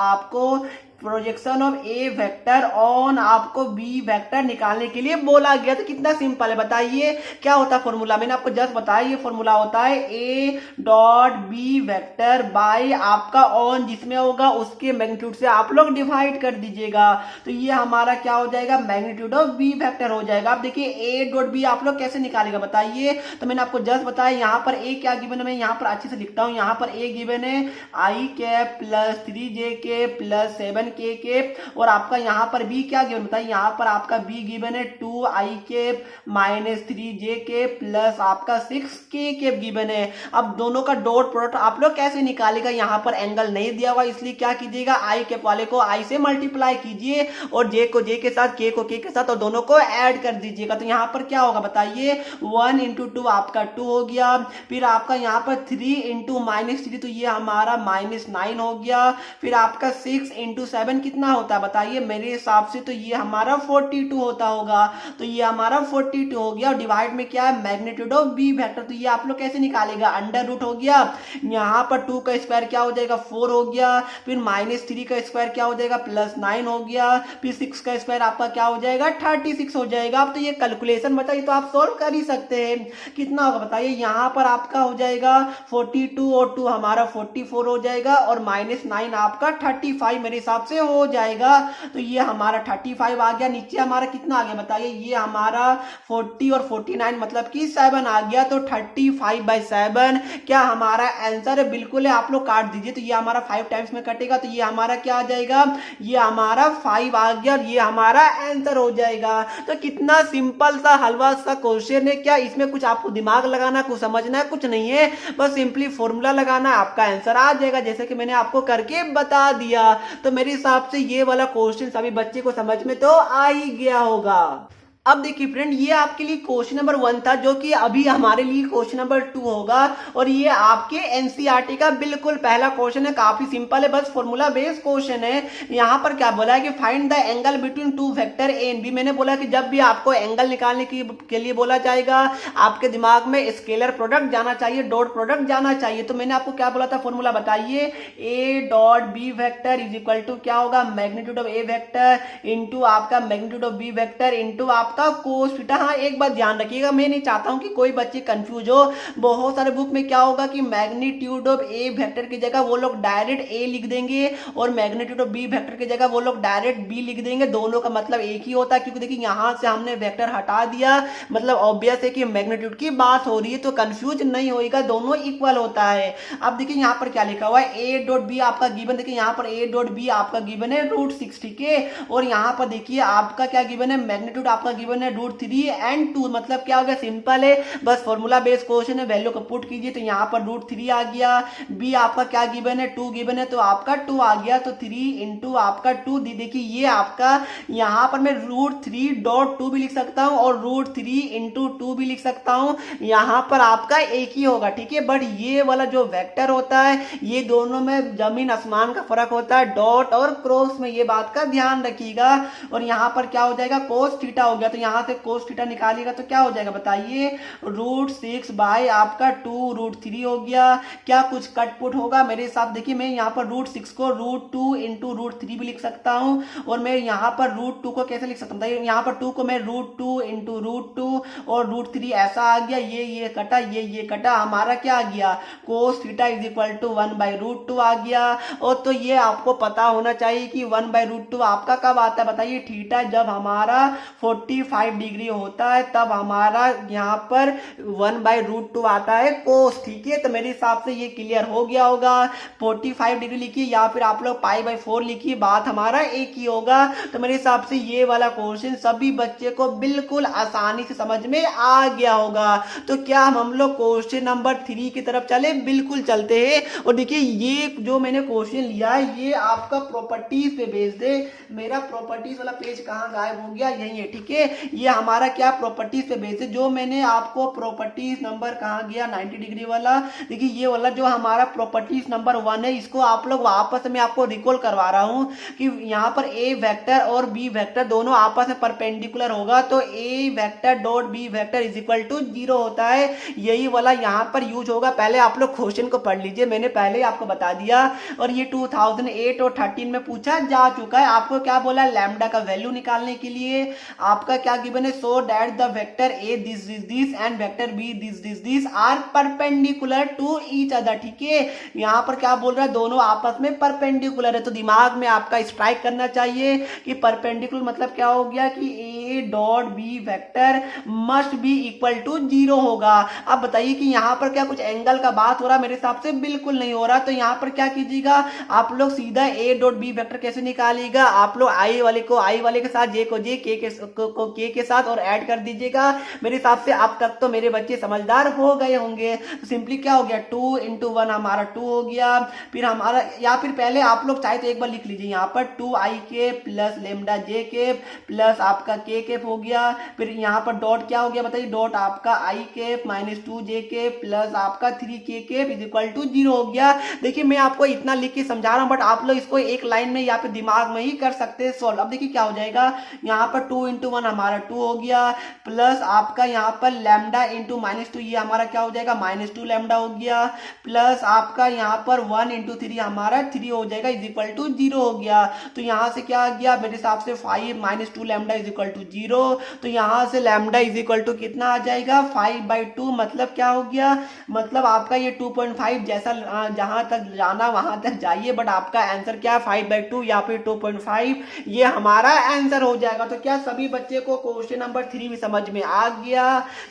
S1: A vector on आपको बी वेक्टर निकालने के लिए बोला गया। तो कितना सिंपल है, बताइए क्या होता है फॉर्मूला, मैंने आपको जस्ट बताया, ये फॉर्मूला होता है A dot B vector by आपका ऑन जिसमें होगा उसके मैग्नीट्यूड से आप लोग डिवाइड कर दीजिएगा। तो ये हमारा क्या हो जाएगा, मैग्नीट्यूड ऑफ बी वेक्टर हो जाएगा। आप देखिए ए डॉट बी आप लोग कैसे निकालेगा, बताइए। तो मैंने आपको जस्ट बताया, यहाँ पर ए क्या गिवन है, मैं यहाँ पर अच्छे से लिखता हूँ। यहाँ पर ए गिवन है आई कैप प्लस 3 जे के प्लस 7 k कैप और आपका यहाँ पर b क्या गिवन बताइए, यहाँ पर आपका b गिवन है 2i cap minus 3j cap plus आपका 6k कैप गिवन है। अब दोनों का डॉट प्रोडक्ट आप लोग कैसे निकालेगा, यहाँ पर एंगल नहीं दिया हुआ इसलिए क्या कीजिएगा, i कैप वाले को i से मल्टीप्लाई कीजिए और j को j के साथ, k को k के साथ और दोनों को ऐड कर दीजिएगा। तो यहाँ पर क्या होगा बताइए, 1 इंटू 2 आपका 2 हो गया, फिर आपका यहाँ पर 3 इंटू माइनस 3 तो ये हमारा -9 हो गया, फिर आपका 6 इंटू 7 कितना होता है बताइए, मेरे हिसाब से तो ये हमारा 42 होता होगा। तो ये हमारा 42 हो गया और डिवाइड में क्या है, मैग्नीट्यूड ऑफ बी वेक्टर। तो ये आप लोग कैसे निकालेगा, अंडर रूट हो गया, यहाँ पर 2 का स्क्वायर क्या हो जाएगा 4 हो गया, फिर -3 का स्क्वायर क्या हो जाएगा +9 हो गया, फिर 6 का स्क्वायर आपका क्या हो जाएगा 36 हो जाएगा। अब तो ये कैलकुलेशन बताइए तो आप सॉल्व कर ही सकते हैं, कितना होगा बताइए, यहाँ पर आपका हो जाएगा 42 और 2 हमारा 44 हो जाएगा और -9 आपका 35 मेरे हिसाब से हो जाएगा। तो ये हमारा 35 आ गया, नीचे हमारा कितना आ गया बताइए, ये हमारा 40 और 49 मतलब कि 7 आ गया। तो 35/7 क्या हमारा आंसर है, बिल्कुल है, आप लोग काट दीजिए। तो ये हमारा 5 टाइम्स में कटेगा तो ये हमारा क्या आ जाएगा, ये हमारा 5 आ गया और ये हमारा आंसर हो जाएगा। तो कितना सिंपल सा हलवा सा क्वेश्चन है, क्या इसमें कुछ आपको दिमाग लगाना, कुछ समझना है, कुछ नहीं है, बस सिंपली फॉर्मूला लगाना, आपका आंसर आ जाएगा जैसे कि मैंने आपको करके बता दिया। तो मेरे हिसाब से ये वाला क्वेश्चन सभी बच्चे को समझ में तो आ ही गया होगा। अब देखिए फ्रेंड, ये आपके लिए क्वेश्चन नंबर 1 था, जो कि अभी हमारे लिए क्वेश्चन नंबर 2 होगा और ये आपके एनसीईआरटी का बिल्कुल पहला क्वेश्चन है, काफी सिंपल है, बस फॉर्मूला बेस्ड क्वेश्चन है। यहाँ पर क्या बोला है कि find the angle between two vector A and B. मैंने बोला कि जब भी आपको एंगल निकालने के लिए बोला जाएगा, आपके दिमाग में स्केलर प्रोडक्ट जाना चाहिए, डॉट प्रोडक्ट जाना चाहिए। तो मैंने आपको क्या बोला था, फॉर्मूला बताइए, A dot B vector is equal to क्या होगा, magnitude of A vector into आपका magnitude of B vector into आपका कोस थीटा। हाँ, एक बात ध्यान रखिएगा, मैं नहीं चाहता हूं कि कोई बच्चे कंफ्यूज हो। बहुत सारे बुक में क्या होगा कि मैग्नीट्यूड ऑफ ए वेक्टर की जगह वो लोग डायरेक्ट ए लिख देंगे और मैग्नीट्यूड ऑफ बी वेक्टर की जगह वो लोग डायरेक्ट बी लिख देंगे। दोनों का मतलब एक ही होता है, क्योंकि देखिए यहां से हमने वेक्टर हटा दिया, मतलब ऑब्वियस है कि मैग्नीट्यूड की बात हो रही है, तो कंफ्यूज नहीं होगा, दोनों इक्वल होता है। अब देखिए यहाँ पर क्या लिखा हुआ है, ए डॉट बी आपका गिवन, देखिए यहाँ पर ए डॉट बी आपका गिवन है √6, ठीक है, और यहाँ पर देखिए आपका क्या गिवन है, मैग्नीट्यूड आपका गिवन है √3 एंड 2, मतलब क्या हो गया, सिंपल है, बस फॉर्मूला बेस्ड क्वेश्चन है, वैल्यू को पुट कीजिए तो यहाँ पर √3 आ गया, बी आपका क्या गिवन है 2 गिवन है तो आपका 2 आ गया, तो 3 इंटू आपका 2, देखिए ये आपका यहाँ पर मैं √3.2 भी लिख सकता हूँ और √3 इंटू 2 भी लिख सकता हूँ, यहाँ पर आपका एक ही होगा, ठीक है। बट ये वाला जो वेक्टर होता है, ये दोनों में जमीन आसमान का फर्क होता है, डॉट और क्रॉस में, ये बात का ध्यान रखिएगा। और यहाँ पर क्या हो जाएगा, कोस थीटा हो गया, तो यहाँ से कोस थीटा निकालिएगा तो क्या हो जाएगा बताइए, √6 बाय आपका 2 √3 हो गया। क्या कुछ कट पुट होगा मेरे हिसाब, देखिए मैं यहाँ पर √6 को √2 इंटू √3 भी लिख सकता हूँ और मैं यहाँ पर √2 को कैसे लिख सकता हूँ, यहाँ पर 2 को मैं √2 इंटू √2 और √3 ऐसा आ गया, ये कटा, ये कटा, हमारा क्या आ गया, cos theta is equal to 1/√2 आ गया। और तो ये आपको पता होना चाहिए कि 1/√2 आपका कब आता है बताइए, थीटा जब हमारा 45 डिग्री होता है तब हमारा यहाँ पर 1/√2 आता है कोस, ठीक है। तो मेरे हिसाब से ये क्लियर हो गया होगा, 45 डिग्री लिखिए या फिर आप लोग π/4 लिखिए, बात हमारा एक ही होगा। तो मेरे हिसाब से ये वाला क्वेश्चन सभी बच्चे को बिल्कुल आसानी से समझ में आ गया होगा। तो क्या हम लोग क्वेश्चन नंबर 3 की तरफ चले, बिल्कुल चलते हैं। और देखिए ये जो मैंने क्वेश्चन लिया है ये आपका प्रॉपर्टीज पे भेज दे, मेरा प्रॉपर्टीज वाला पेज कहाँ गायब हो गया, यही है, ठीक है। ये हमारा क्या प्रॉपर्टीज पे बेस है, जो मैंने आपको प्रॉपर्टीज नंबर कहाँ गया 90 डिग्री वाला, देखिए ये वाला जो हमारा प्रॉपर्टीज नंबर 1 है, इसको आप लोग वापस में आपको रिकॉल करवा रहा हूँ कि यहाँ पर ए वेक्टर और बी वेक्टर दोनों आपस में परपेंडिकुलर होगा, तो A vector dot B vector is equal to 0 होता है, यही वाला यहाँ पर यूज होगा। पहले आप लोग क्वेश्चन को पढ़ लीजिए, मैंने पहले ही आपको बता दिया। और ये 2008 और 13 में पूछा जा चुका है। आपको क्या बोला, लैम्डा का वैल्यू निकालने के लिए आपका क्या गिवन है, so that the vector A this and vector B this are perpendicular to each other. ठीक है, यहाँ पर क्या बोल रहा है, दोनों आपस में परपेंडिकुलर है। तो दिमाग में आपका स्ट्राइक करना चाहिए कि परपेंडिकुलर मतलब क्या हो गया कि A dot B vector must be equal to 0 होगा। अब बताइए कि यहाँ पर क्या कुछ एंगल का बात हो रहा है, मेरे हिसाब से बिल्कुल नहीं हो रहा। तो यहाँ पर क्या कीजिएगा, आप लोग सीधा ए डॉट बी वेक्टर कैसे निकालिएगा, आप लोग आई वाले को आई वाले के साथ, जे को जे, के के साथ और ऐड कर दीजिएगा। मेरे हिसाब से अब तक तो मेरे बच्चे समझदार हो गए होंगे। तो सिंपली क्या हो गया, 2 into 1 हमारा 2 हो गया। फिर हमारा, या फिर पहले आप लोग चाहे तो एक बार लिख लीजिए यहाँ पर 2i के प्लस लेमडा जे के प्लस आपका के केप हो गया। फिर यहाँ पर डॉट क्या हो गया बताइए, डॉट आपका आई केप माइनस 2j के प्लस आपका 3k cap is equal to 0 हो गया। देखिए मैं आपको इतना लिख के समझा रहा हूँ, बट आप लोग इसको एक लाइन में या फिर दिमाग में ही कर सकते हैं सॉल्व। अब देखिए क्या हो जाएगा, यहाँ पर 2 into 1 हमारा 2 हो गया, प्लस आपका यहाँ पर लैम्डा इंटू माइनस 2, ये हमारा क्या हो जाएगा, -2 लैम्डा हो गया, प्लस आपका यहाँ पर 1 into 3 हमारा 3 हो जाएगा इज इक्वल टू 0 हो गया। तो यहाँ से क्या आ गया, मेरे हिसाब से 5 - 2 लैम्डा इज इक्वल टू 0। तो यहाँ से लैम्डा इज इक्वल टू कितना आ जाएगा, 5/2। मतलब क्या हो गया, मतलब आपका ये 2.5 जैसा जहां तक जाना वहां तक जाइए, बट आपका आंसर क्या है 5/2 या फिर 2.5, ये हमारा आंसर हो जाएगा। तो क्या सभी बच्चे को क्वेश्चन नंबर 3 भी समझ में आ गया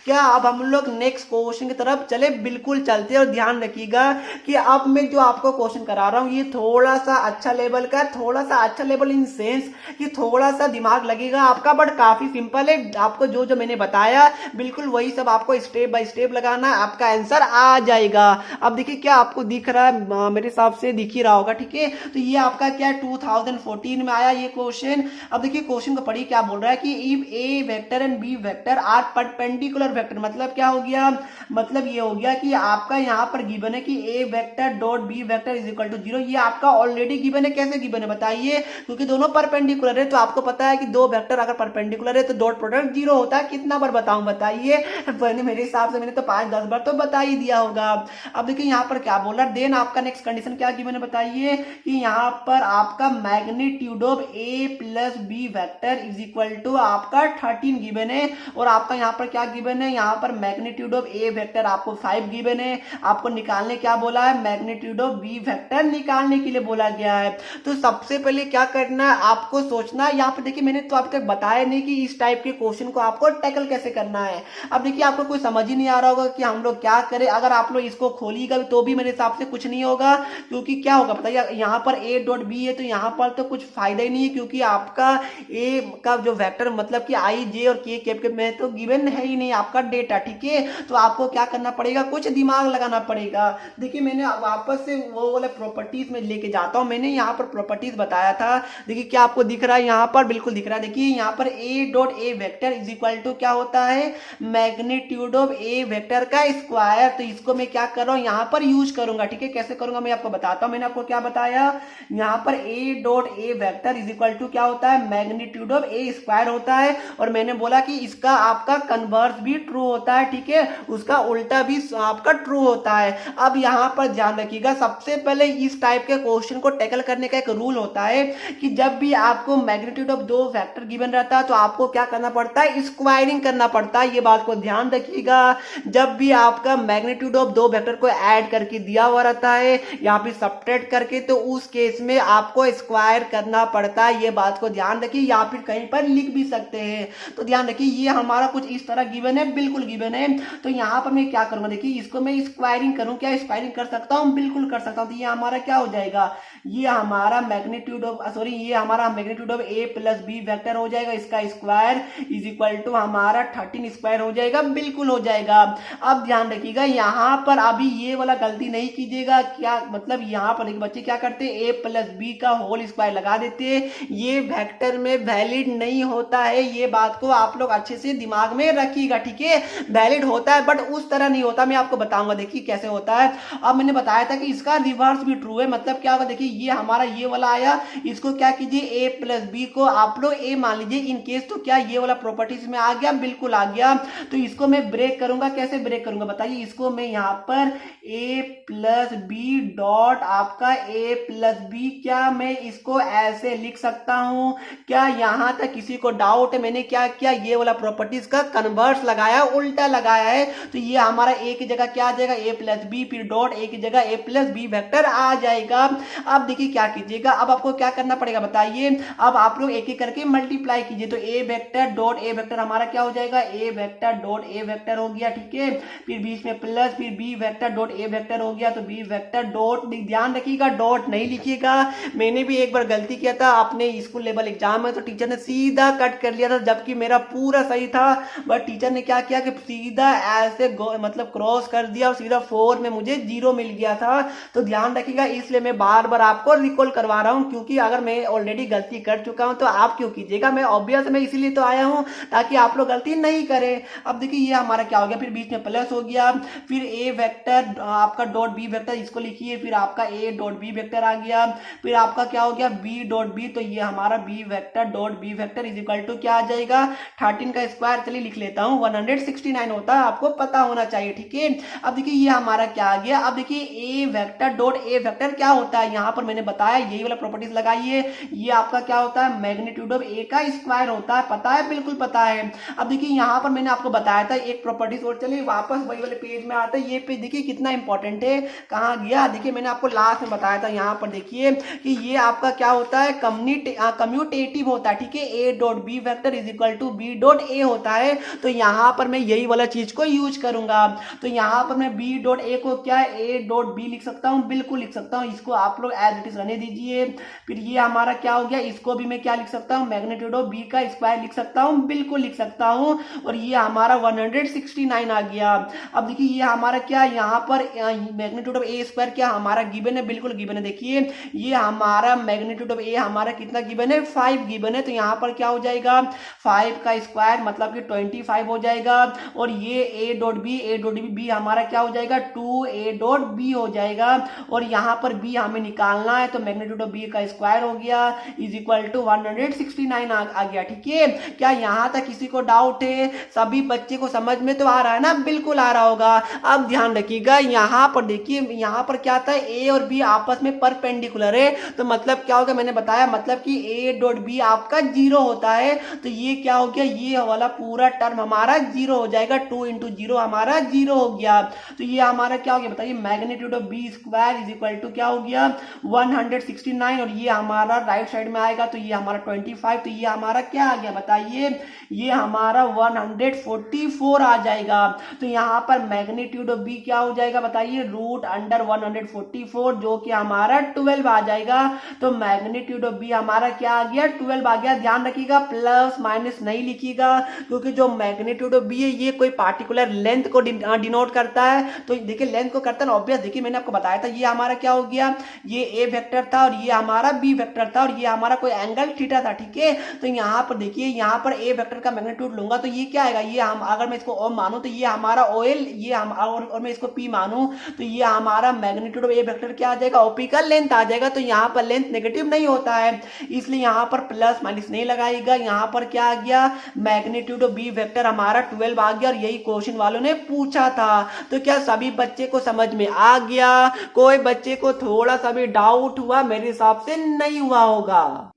S1: क्या? अब हम लोग नेक्स्ट क्वेश्चन की तरफ चले, बिल्कुल चलते हैं। और ध्यान रखिएगा कि अब मैं जो आपको क्वेश्चन करा रहा हूं ये थोड़ा सा अच्छा लेवल का, थोड़ा सा अच्छा लेवल इन सेंस कि थोड़ा सा दिमाग लगेगा आपका, बट काफी सिंपल है। आपको जो जो मैंने बताया बिल्कुल वही सब आपको स्टेप बाय स्टेप लगाना, आपका आंसर आ जाएगा। अब देखिए क्या आपको दिख रहा है, मेरे हिसाब से दिख ही रहा होगा। ठीक है, तो ये आपका क्या 2014 में आया ये क्वेश्चन। अब देखिए क्वेश्चन को पढ़िए, क्या बोल रहा है कि if A vector and B vector are perpendicular vector, मतलब क्या हो गया, मतलब ये हो गया कि आपका यहाँ पर गिवन है कि A vector dot B vector is equal to 0। ये आपका ऑलरेडी गिवन है। कैसे गिवन है बताइए, क्योंकि दोनों परपेंडिकुलर है। तो आपको पता है कि दो वेक्टर अगर परपेंडिकुलर है तो डॉट प्रोडक्ट 0 होता है। कितना बार बताऊं बताइए, मेरे हिसाब से मैंने तो 5-10 बार तो बता ही दिया होगा। अब देखिए यहाँ पर क्या बोल रहा है, देन आपका नेक्स्ट कंडीशन क्या गिवन है बताइए कि यहाँ पर आपका magnitude of A plus B vector is equal to आपका 13 गिवन है। और आपका यहाँ पर क्या गिवन है, यहाँ पर मैग्नीट्यूड ऑफ ए वेक्टर आपको 5 गिवन है। आपको निकालने क्या बोला है, मैग्नीट्यूड ऑफ बी वेक्टर निकालने के लिए बोला गया है। तो सबसे पहले क्या करना है, आपको सोचना है। यहाँ पर देखिए मैंने तो अब तक बताया नहीं कि इस टाइप के क्वेश्चन को आपको टैकल कैसे करना है। अब देखिए आपको कोई समझ ही नहीं आ रहा होगा कि हम लोग क्या करें। अगर आप लोग इसको खोलिएगा तो भी मेरे हिसाब से कुछ नहीं होगा, क्योंकि क्या होगा बताइए, यहाँ पर ए डॉट बी है तो यहाँ पर तो कुछ फायदा ही नहीं है, क्योंकि आपका ए का जो वेक्टर मतलब कि आई जे और के केप के में तो गिवन है ही नहीं आपका डेटा। ठीक है, तो आपको क्या करना पड़ेगा, कुछ दिमाग लगाना पड़ेगा। देखिए मैंने वापस से वो वाले प्रॉपर्टीज में लेके जाता हूँ। मैंने यहाँ पर प्रॉपर्टीज बताया था, देखिए क्या आपको दिख रहा है, यहाँ पर बिल्कुल दिख रहा है। देखिए यहाँ पर A dot A vector is equal to क्या होता है, मैग्नीट्यूड ऑफ ए वेक्टर का स्क्वायर। तो इसको मैं क्या कर रहा हूं, यहां पर यूज करूंगा। ठीक है, कैसे करूंगा मैं आपको बताता हूं। मैंने आपको क्या बताया, यहां पर A dot A vector is equal to क्या होता है, मैग्नीट्यूड ऑफ ए स्क्वायर होता है। और मैंने बोला कि इसका आपका कन्वर्स भी ट्रू होता है। ठीक है, उसका उल्टा भी आपका ट्रू होता है। अब यहां पर ध्यान रखिएगा, सबसे पहले इस टाइप के क्वेश्चन को टैकल करने का एक रूल होता है कि जब भी आपको मैग्नीट्यूड ऑफ दो वेक्टर गिवन रहता है तो आपको क्या करना पड़ता है, स्क्वायरिंग करना पड़ता है। ये बात को ध्यान रखिएगा, जब भी आपका मैग्नीट्यूड ऑफ दो वेक्टर को ऐड करके दिया हुआ रहता है या फिर सब्ट्रैक्ट करके, तो उस केस में आपको स्क्वायर करना पड़ता है। ये बात को ध्यान रखिए, या फिर कहीं पर लिख भी सकते हैं। तो ध्यान रखिए ये हमारा कुछ इस तरह गिवन है, बिल्कुल गिवन है। तो यहाँ पर मैं क्या करूंगा, देखिए इसको मैं स्क्वायरिंग करूं, क्या स्क्वायरिंग कर सकता हूं, बिल्कुल कर सकता हूं। तो ये हमारा क्या हो जाएगा, ये हमारा मैग्नीट्यूड ऑफ ये हमारा magnitude of A plus B vector हो जाएगा, इसका स्क्वायर इज इक्वल टू हमारा 13 स्क्वायर हो जाएगा, बिल्कुल हो जाएगा। अब ध्यान रखिएगा यहाँ पर अभी ये वाला गलती नहीं कीजिएगा। क्या मतलब, यहाँ पर एक बच्चे क्या करते हैं, ए प्लस बी का होल स्क्वायर लगा देते हैं। ये वेक्टर में वैलिड नहीं होता है, ये बात को आप लोग अच्छे से दिमाग में रखिएगा। ठीक है, वैलिड होता है बट उस तरह नहीं होता, मैं आपको बताऊंगा। देखिए कैसे होता है। अब मैंने बताया था कि इसका रिवर्स भी ट्रू है। मतलब क्या होगा, देखिए ये हमारा ये वाला आया, इसको क्या कीजिए, ए प्लस बी को आप लोग ए मान लीजिए इन केस। तो क्या ये वाला प्रॉपर्टीज में आ गया, बिल्कुल आ गया। तो इसको मैं ब्रेक करूंगा, कैसे ब्रेक करूंगा बताइए, इसको मैं यहाँ पर ए प्लस बी डॉट आपका ए प्लस बी, क्या मैं इसको ऐसे लिख सकता हूं? क्या यहां तक किसी को डाउट है? होता है, मैंने क्या किया, ये वाला प्रॉपर्टीज का कन्वर्स लगाया, उल्टा लगाया है, तो ये हमारा ए की जगह क्या आ जाएगा, ए प्लस बी, फिर डॉट ए की जगह ए प्लस बी वेक्टर आ जाएगा। अब देखिए क्या कीजिएगा, अब आपको क्या करना पड़ेगा बताइए, अब आप लोग एक एक करके मल्टीप्लाई कीजिए, तो A vector dot A vector हमारा क्या हो जाएगा, A vector dot A vector हो गया, ठीक है, फिर बीच में प्लस, फिर B vector dot A vector हो गया, तो बी वेक्टर डॉट, ध्यान रखिएगा डॉट नहीं लिखिएगा, मैंने भी एक बार गलती किया था, अपने स्कूल लेवल एग्जाम में तो टीचर ने सीधा कट कर लिया था, जबकि मेरा पूरा सही था, बट टीचर ने क्या किया कि सीधा ऐसे मतलब क्रॉस कर दिया और सीधा 4 में मुझे 0 मिल गया था। तो ध्यान रखिएगा, इसलिए मैं बार बार आपको रिकॉल करवा रहा हूं, क्योंकि अगर मैं ऑलरेडी गलती कर चुका हूं तो आप क्यों कीजिएगा, मैं ऑब्वियस मैं इसीलिए तो आया हूं ताकि आप लोग गलती नहीं करें। अब देखिए ये हमारा क्या हो गया, फिर बीच में प्लस हो गया, फिर ए वेक्टर आपका डॉट बी वेक्टर, इसको लिखिए, फिर आपका ए डॉट बी वेक्टर आ गया, फिर आपका क्या हो गया बी डॉट बी, तो ये हमारा B vector dot B vector is equal to क्या आ जाएगा 13 का स्क्वायर, चलिए लिख लेता हूं 169 होता है, आपको पता होना चाहिए, ठीक है। अब देखिए ये हमारा क्या आ गया, अब देखिए ए वेक्टर डॉट ए वेक्टर क्या होता है, यहां पर मैंने बताया यही वाला प्रॉपर्टीज लगाइए, ये आपका क्या होता है मैग्नीट्यूड ऑफ ए का स्क्वायर होता है, पता है, बिल्कुल पता है। अब देखिए यहां पर मैंने आपको बताया था एक प्रॉपर्टीज, और चलिए वापस वही वाले पेज में आते हैं, ये पेज देखिए कितना इंपॉर्टेंट है, कहां गया, देखिए मैंने आपको लास्ट में बताया था, यहां पर देखिए कि ये आपका क्या होता है कम्यूटेटिव होता है, ठीक है, A dot B vector is equal to B dot A होता है, तो यहां पर मैं यही वाला चीज को यूज करूंगा, तो यहां पर मैं बी डॉट ए को क्या ए डॉट बी लिख सकता हूं, बिल्कुल लिख सकता हूं, इसको आप लोग एज इट इज रहने दीजिए। फिर ये हमारा क्या हो गया, इसको भी मैं क्या लिख सकता हूं मैग्नीट्यूड ऑफ बी का स्क्वायर लिख सकता हूं, बिल्कुल लिख सकता हूं, और ये हमारा 169 आ गया। अब देखिए ये हमारा क्या, यहाँ पर मैग्नीट्यूड ऑफ ए स्क्वायर क्या हमारा गिवन है, बिल्कुल गिवन है, देखिए ये हमारा मैग्नीट्यूड ऑफ ए हमारा कितना गिवन है 5 गिवन है, तो यहाँ पर क्या हो जाएगा 5 का स्क्वायर मतलब कि 25 हो जाएगा, और ये ए डॉट बी हमारा क्या हो जाएगा 2 ए डॉट बी हो जाएगा, और यहाँ पर बी हमें निकालना है, तो मैग्नीट्यूड ऑफ बी का स्क्वायर हो गया इज इक्वल टू 169 आ गया, ठीक है। क्या यहाँ तक किसी को डाउट है, सभी बच्चे को समझ में तो आ रहा है ना, बिल्कुल आ रहा होगा। अब ध्यान रखिएगा यहाँ पर देखिए, यहाँ पर क्या था ए और बी आपस में परपेंडिकुलर है, तो मतलब क्या होगा मैंने बताया, मतलब कि ए डॉट बी आपका 0 होता है, तो ये क्या हो गया, ये वाला पूरा टर्म हमारा 0 हो जाएगा, 2 इंटू 0 हमारा 0 हो गया, तो ये हमारा क्या हो गया बताइए magnitude of B square is equal to क्या हो गया 169, और ये हमारा राइट साइड में आएगा तो ये हमारा 25, तो ये हमारा क्या आ गया बताइए, ये हमारा 144 आ जाएगा, तो यहाँ पर मैग्नीट्यूड ऑफ बी क्या हो जाएगा बताइए रूट अंडर 144, जो कि हमारा 12 आ जाएगा, तो मैग्नीट्यूड ऑफ बी हमारा क्या आ गया 12 आ गया। ध्यान रखिएगा प्लस माइनस नहीं लिखिएगा, क्योंकि जो मैग्नीट्यूड ऑफ बी है ये कोई पार्टिकुलर लेंथ को डिनोट करता है, तो देखिए लेंथ को करता है ऑब्वियस, देखिए मैंने आपको बताया था ये हमारा क्या हो गया, ये ए वेक्टर था और ये हमारा बी वेक्टर था, और ये हमारा कोई एंगल थीटा था, ठीक है। तो यहाँ पर देखिए, यहाँ पर ए वेक्टर का मैग्नीट्यूड लूंगा तो ये क्या आएगा, ये हम अगर मैं इसको ओ मानूं तो ये हमारा ओएल, ये हम और मैं इसको पी मानूं तो ये हमारा मैग्नीट्यूड ऑफ ए वेक्टर क्या आ जाएगा ओपी का लेंथ आ जाएगा, तो यहाँ पर लेंथ नेगेटिव नहीं होता है, इसलिए यहाँ पर प्लस माइनस नहीं लगाएगा। यहाँ पर क्या आ गया मैग्नीट्यूड ऑफ बी वेक्टर हमारा 12 आ गया, और यही क्वेश्चन वालों ने पूछा था। तो क्या सभी बच्चे को समझ में आ गया? कोई बच्चे को थोड़ा सा भी डाउट हुआ? मेरे हिसाब से नहीं हुआ होगा।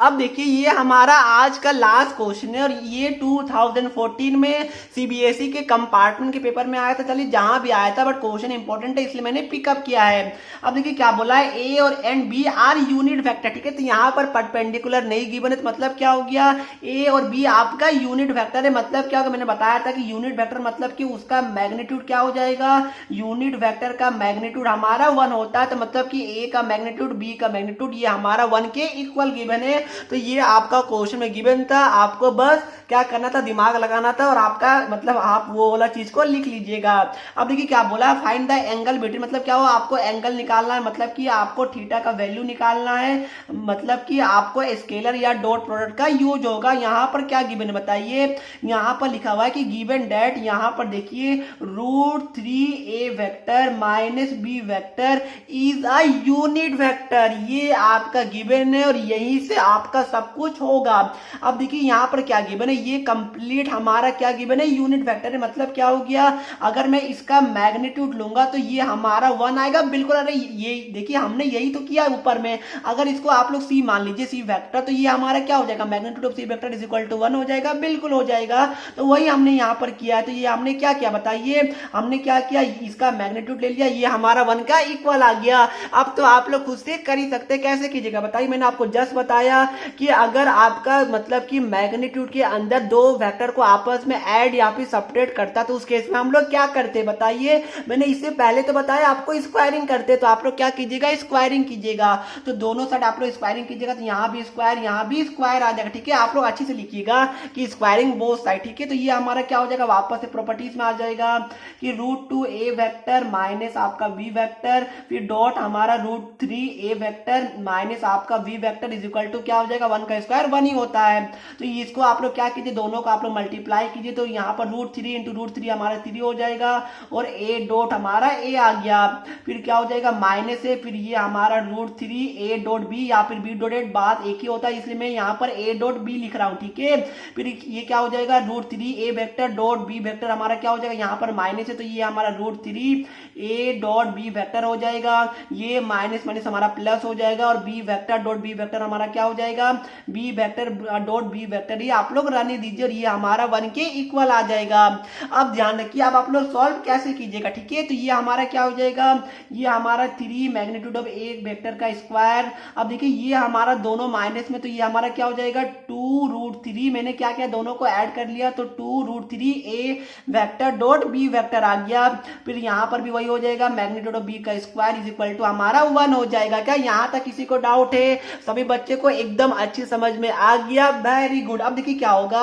S1: अब देखिए ये हमारा आज का लास्ट क्वेश्चन है, और ये 2014 में सीबीएसई के कंपार्टमेंट के पेपर में आया था, चलिए जहां भी आया था, बट क्वेश्चन इंपॉर्टेंट है इसलिए मैंने पिकअप किया है। अब देखिए क्या बोला है, ए और and B are unit vector, ठीक है, तो यहाँ पर परपेंडिकुलर नहीं गिवन है, तो मतलब क्या हो गया ए और बी आपका यूनिट वेक्टर है, मतलब क्या होगा मैंने बताया था कि यूनिट वेक्टर मतलब कि उसका मैग्नीट्यूड क्या हो जाएगा, यूनिट वेक्टर का मैग्नीट्यूड हमारा 1 होता है, तो मतलब कि ए का मैग्नीट्यूड बी का मैग्नीट्यूड ये हमारा 1 के इक्वल गिवन है। तो ये आपका क्वेश्चन में गिवन था, आपको बस क्या करना था, दिमाग लगाना था, और आपका मतलब आप वो वाला चीज को लिख लीजिएगा। अब देखिए क्या बोला, फाइंड द एंगल बिटवीन, मतलब क्या हो आपको एंगल निकालना है, मतलब कि आपको थीटा का वैल्यू निकालना है, मतलब कि आपको स्केलर या डॉट प्रोडक्ट का यूज होगा। यहाँ पर क्या गिवन है बताइए, यहाँ पर लिखा हुआ है कि गिवन डेट, यहाँ पर देखिए √3a vector minus b vector is a unit vector, ये आपका गिवन है, और यहीं से आपका सब कुछ होगा। अब देखिए यहाँ पर क्या गिवन है, ये कंप्लीट हमारा क्या गिवन है, यूनिट वेक्टर है। मतलब क्या हो गया, अगर मैं इसका मैग्नीट्यूड लूंगा तो ये हमारा 1 आएगा बिल्कुल। अरे ये देखिए हमने यही तो किया ऊपर में। अगर इसको आप लोग सी मान लीजिए, सी वेक्टर, तो ये हमारा क्या हो जाएगा, magnitude of C vector is equal to 1 हो जाएगा, बिल्कुल हो जाएगा। तो वही हमने यहाँ पर किया है। तो ये हमने क्या किया बताइए, हमने क्या किया, इसका मैग्नीट्यूड ले लिया, ये हमारा 1 का इक्वल आ गया। अब तो आप लोग खुद से कर ही सकते हैं, कैसे कीजिएगा बताइए। मैंने आपको जस्ट बताया कि अगर आपका मतलब कि मैग्नीट्यूड के अंदर दो वेक्टर को आपस में ऐड या फिर सपरेट करता तो उस केस में हम लोग क्या करते बताइए। मैंने इससे पहले तो बताया आपको स्क्वायरिंग करते, तो आप लोग क्या कीजिएगा, स्क्वायरिंग कीजिएगा। तो दोनों साइड आप लोग स्क्वायरिंग कीजिएगा, तो यहाँ भी स्क्वायर यहाँ भी स्क्वायर आ जाएगा। ठीक है, आप लोग अच्छे से लिखिएगा कि स्क्वायरिंग बोथ साइड। ठीक है, तो ये हमारा क्या हो जाएगा, वापस से प्रॉपर्टीज में आ जाएगा कि √2a वेक्टर माइनस आपका v वेक्टर, फिर डॉट हमारा √3a वेक्टर माइनस आपका v vector is equal to क्या हो जाएगा, 1 का स्क्वायर 1 ही होता है। तो इसको आप लोग क्या कीजिए, दोनों को आप लोग मल्टीप्लाई कीजिए, तो यहाँ पर √3 इंटू √3 हमारा 3 हो जाएगा, और a डॉट हमारा a आ गया। फिर क्या हो जाएगा, माइनस है, फिर ये हमारा √3a डॉट b या फिर b डॉट एट, बात एक ही होता है इसलिए मैं यहाँ पर a डॉट b लिख रहा हूँ। ठीक है, फिर ये क्या हो जाएगा, √3a vector dot b vector हमारा क्या हो जाएगा, यहाँ पर माइनस है तो ये हमारा √3a डॉट b वेक्टर हो जाएगा, ये माइनस माइनस हमारा प्लस हो जाएगा, और b vector dot b vector हमारा क्या हो जाएगा, b vector dot b vector, ये आप लोग रहने दीजिए, और ये हमारा 1 के इक्वल आ जाएगा। अब ध्यान रखिए, अब आप लोग सॉल्व कैसे कीजिएगा। ठीक है, तो ये हमारा क्या हो जाएगा, ये हमारा 3 मैग्नीट्यूड ऑफ एक वेक्टर का स्क्वायर। अब देखिए ये हमारा दोनों माइनस में, तो ये हमारा क्या हो जाएगा 2√3, मैंने क्या किया दोनों को ऐड कर लिया, तो 2√3a vector dot b vector आ गया। फिर यहाँ पर भी वही हो जाएगा, मैग्नीट्यूड ऑफ b का स्क्वायर इज इक्वल टू हमारा 1 हो जाएगा। क्या यहाँ तक किसी को डाउट है, सभी बच्चे को एकदम अच्छी समझ में आ गया, वेरी गुड। अब देखिए क्या होगा,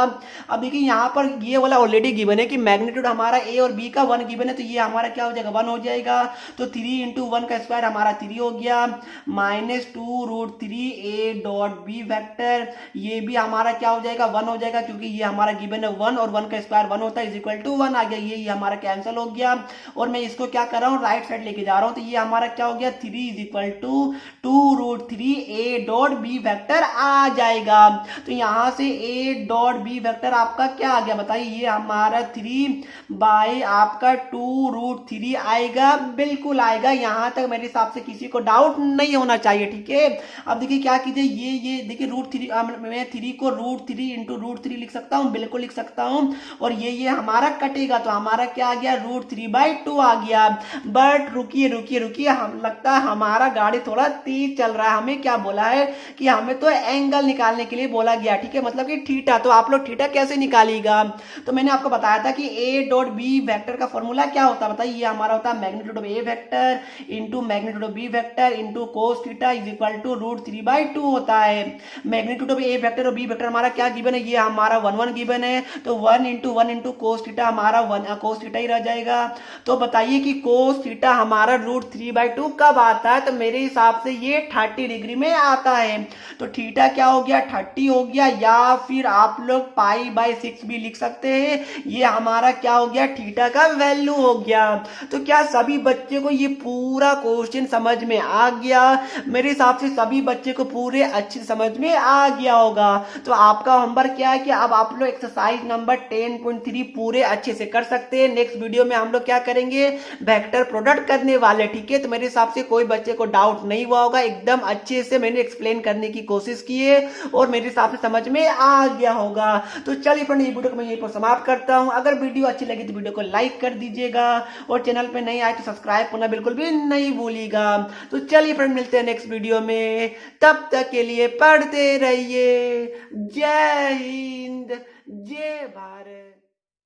S1: अब देखिए यहाँ पर ये वाला ऑलरेडी गिवन है कि मैग्नीट्यूड हमारा a और b का 1 गिवन है, तो ये हमारा क्या हो जाएगा 1 हो जाएगा। तो 3 इंटू 1 का स्क्वायर हमारा 3 हो गया, minus 2√3a dot b vector, ये भी हमारा क्या हो जाएगा 1 हो जाएगा, क्योंकि ये हमारा गिवन है 1 और 1 का स्क्वायर 1 होता है, इज इक्वल टू 1 आ गया। ये हमारा कैंसिल हो गया, और मैं इसको क्या कर रहा हूँ राइट साइड लेके जा रहा हूँ, तो ये हमारा क्या हो गया 3 is equal to 2√3a dot b vector आ जाएगा। तो यहाँ से a डॉट b वेक्टर आपका क्या आ गया बताइए, ये हमारा 3 बाई आपका 2√3 आएगा, बिल्कुल आएगा। यहाँ तक मेरे हिसाब से किसी को डाउट नहीं होना चाहिए। ठीक है, अब देखिए क्या कीजिए, ये देखिए √3, मैं 3 को √3 इंटू √3 लिख सकता हूँ, बिल्कुल लिख सकता हूँ, और ये हमारा कटेगा, तो हमारा क्या आ गया √3/2 आ गया। बट रुकिए रुकिए रुकिए, हम लगता है हमारा गाड़ी थोड़ा तेज चल रहा है। हमें क्या बोला है कि हमें तो एंगल निकालने के लिए बोला गया। ठीक है, मतलब कि थीटा, तो आप लोग थीटा कैसे निकालिएगा, तो मैंने आपको बताया था कि a डॉट b वेक्टर का फॉर्मूला क्या होता है बताइए, ये हमारा होता है magnitude of a vector into magnitude of b vector into cos theta is equal to √3/2 होता है। मैग्नीट्यूड ऑफ a वेक्टर और b वेक्टर हमारा क्या गिवन है, ये हमारा 1 गिवन है, तो 1 इंटू कोस थीटा हमारा 1 कोस थीटा ही रह जाएगा। तो बताइए कि कोस थीटा हमारा √3/2 कब आता है, तो मेरे हिसाब से ये 30 डिग्री में आता है। तो थीटा क्या हो गया 30 हो गया, या फिर आप लोग π/6 भी लिख सकते हैं, ये हमारा क्या हो गया थीटा का वैल्यू हो गया। तो क्या सभी बच्चे को ये पूरा क्वेश्चन समझ में आ गया, मेरे हिसाब से सभी बच्चे को पूरे अच्छे समझ में आ गया होगा। तो आपका होमवर्क क्या है कि अब आप लोग एक्सरसाइज नंबर 10.3 पूरे अच्छे से कर सकते हैं। नेक्स्ट वीडियो में हम लोग क्या करेंगे, वेक्टर प्रोडक्ट करने वाले। ठीक है, तो मेरे हिसाब से कोई बच्चे को डाउट नहीं हुआ होगा, एकदम अच्छे से मैंने एक्सप्लेन करने की कोशिश की है, और मेरे हिसाब से समझ में आ गया होगा। तो चलिए फ्रेंड, ये वीडियो को मैं यहीं पर समाप्त करता हूं। अगर वीडियो अच्छी लगी तो वीडियो को लाइक कर दीजिएगा, और चैनल पे नहीं आए तो सब्सक्राइब करना बिल्कुल भी नहीं भूलिएगा। तो चलिए फ्रेंड, मिलते हैं नेक्स्ट वीडियो में, तब तक के लिए पढ़ते रहिए। जय हिंद, जय भारत।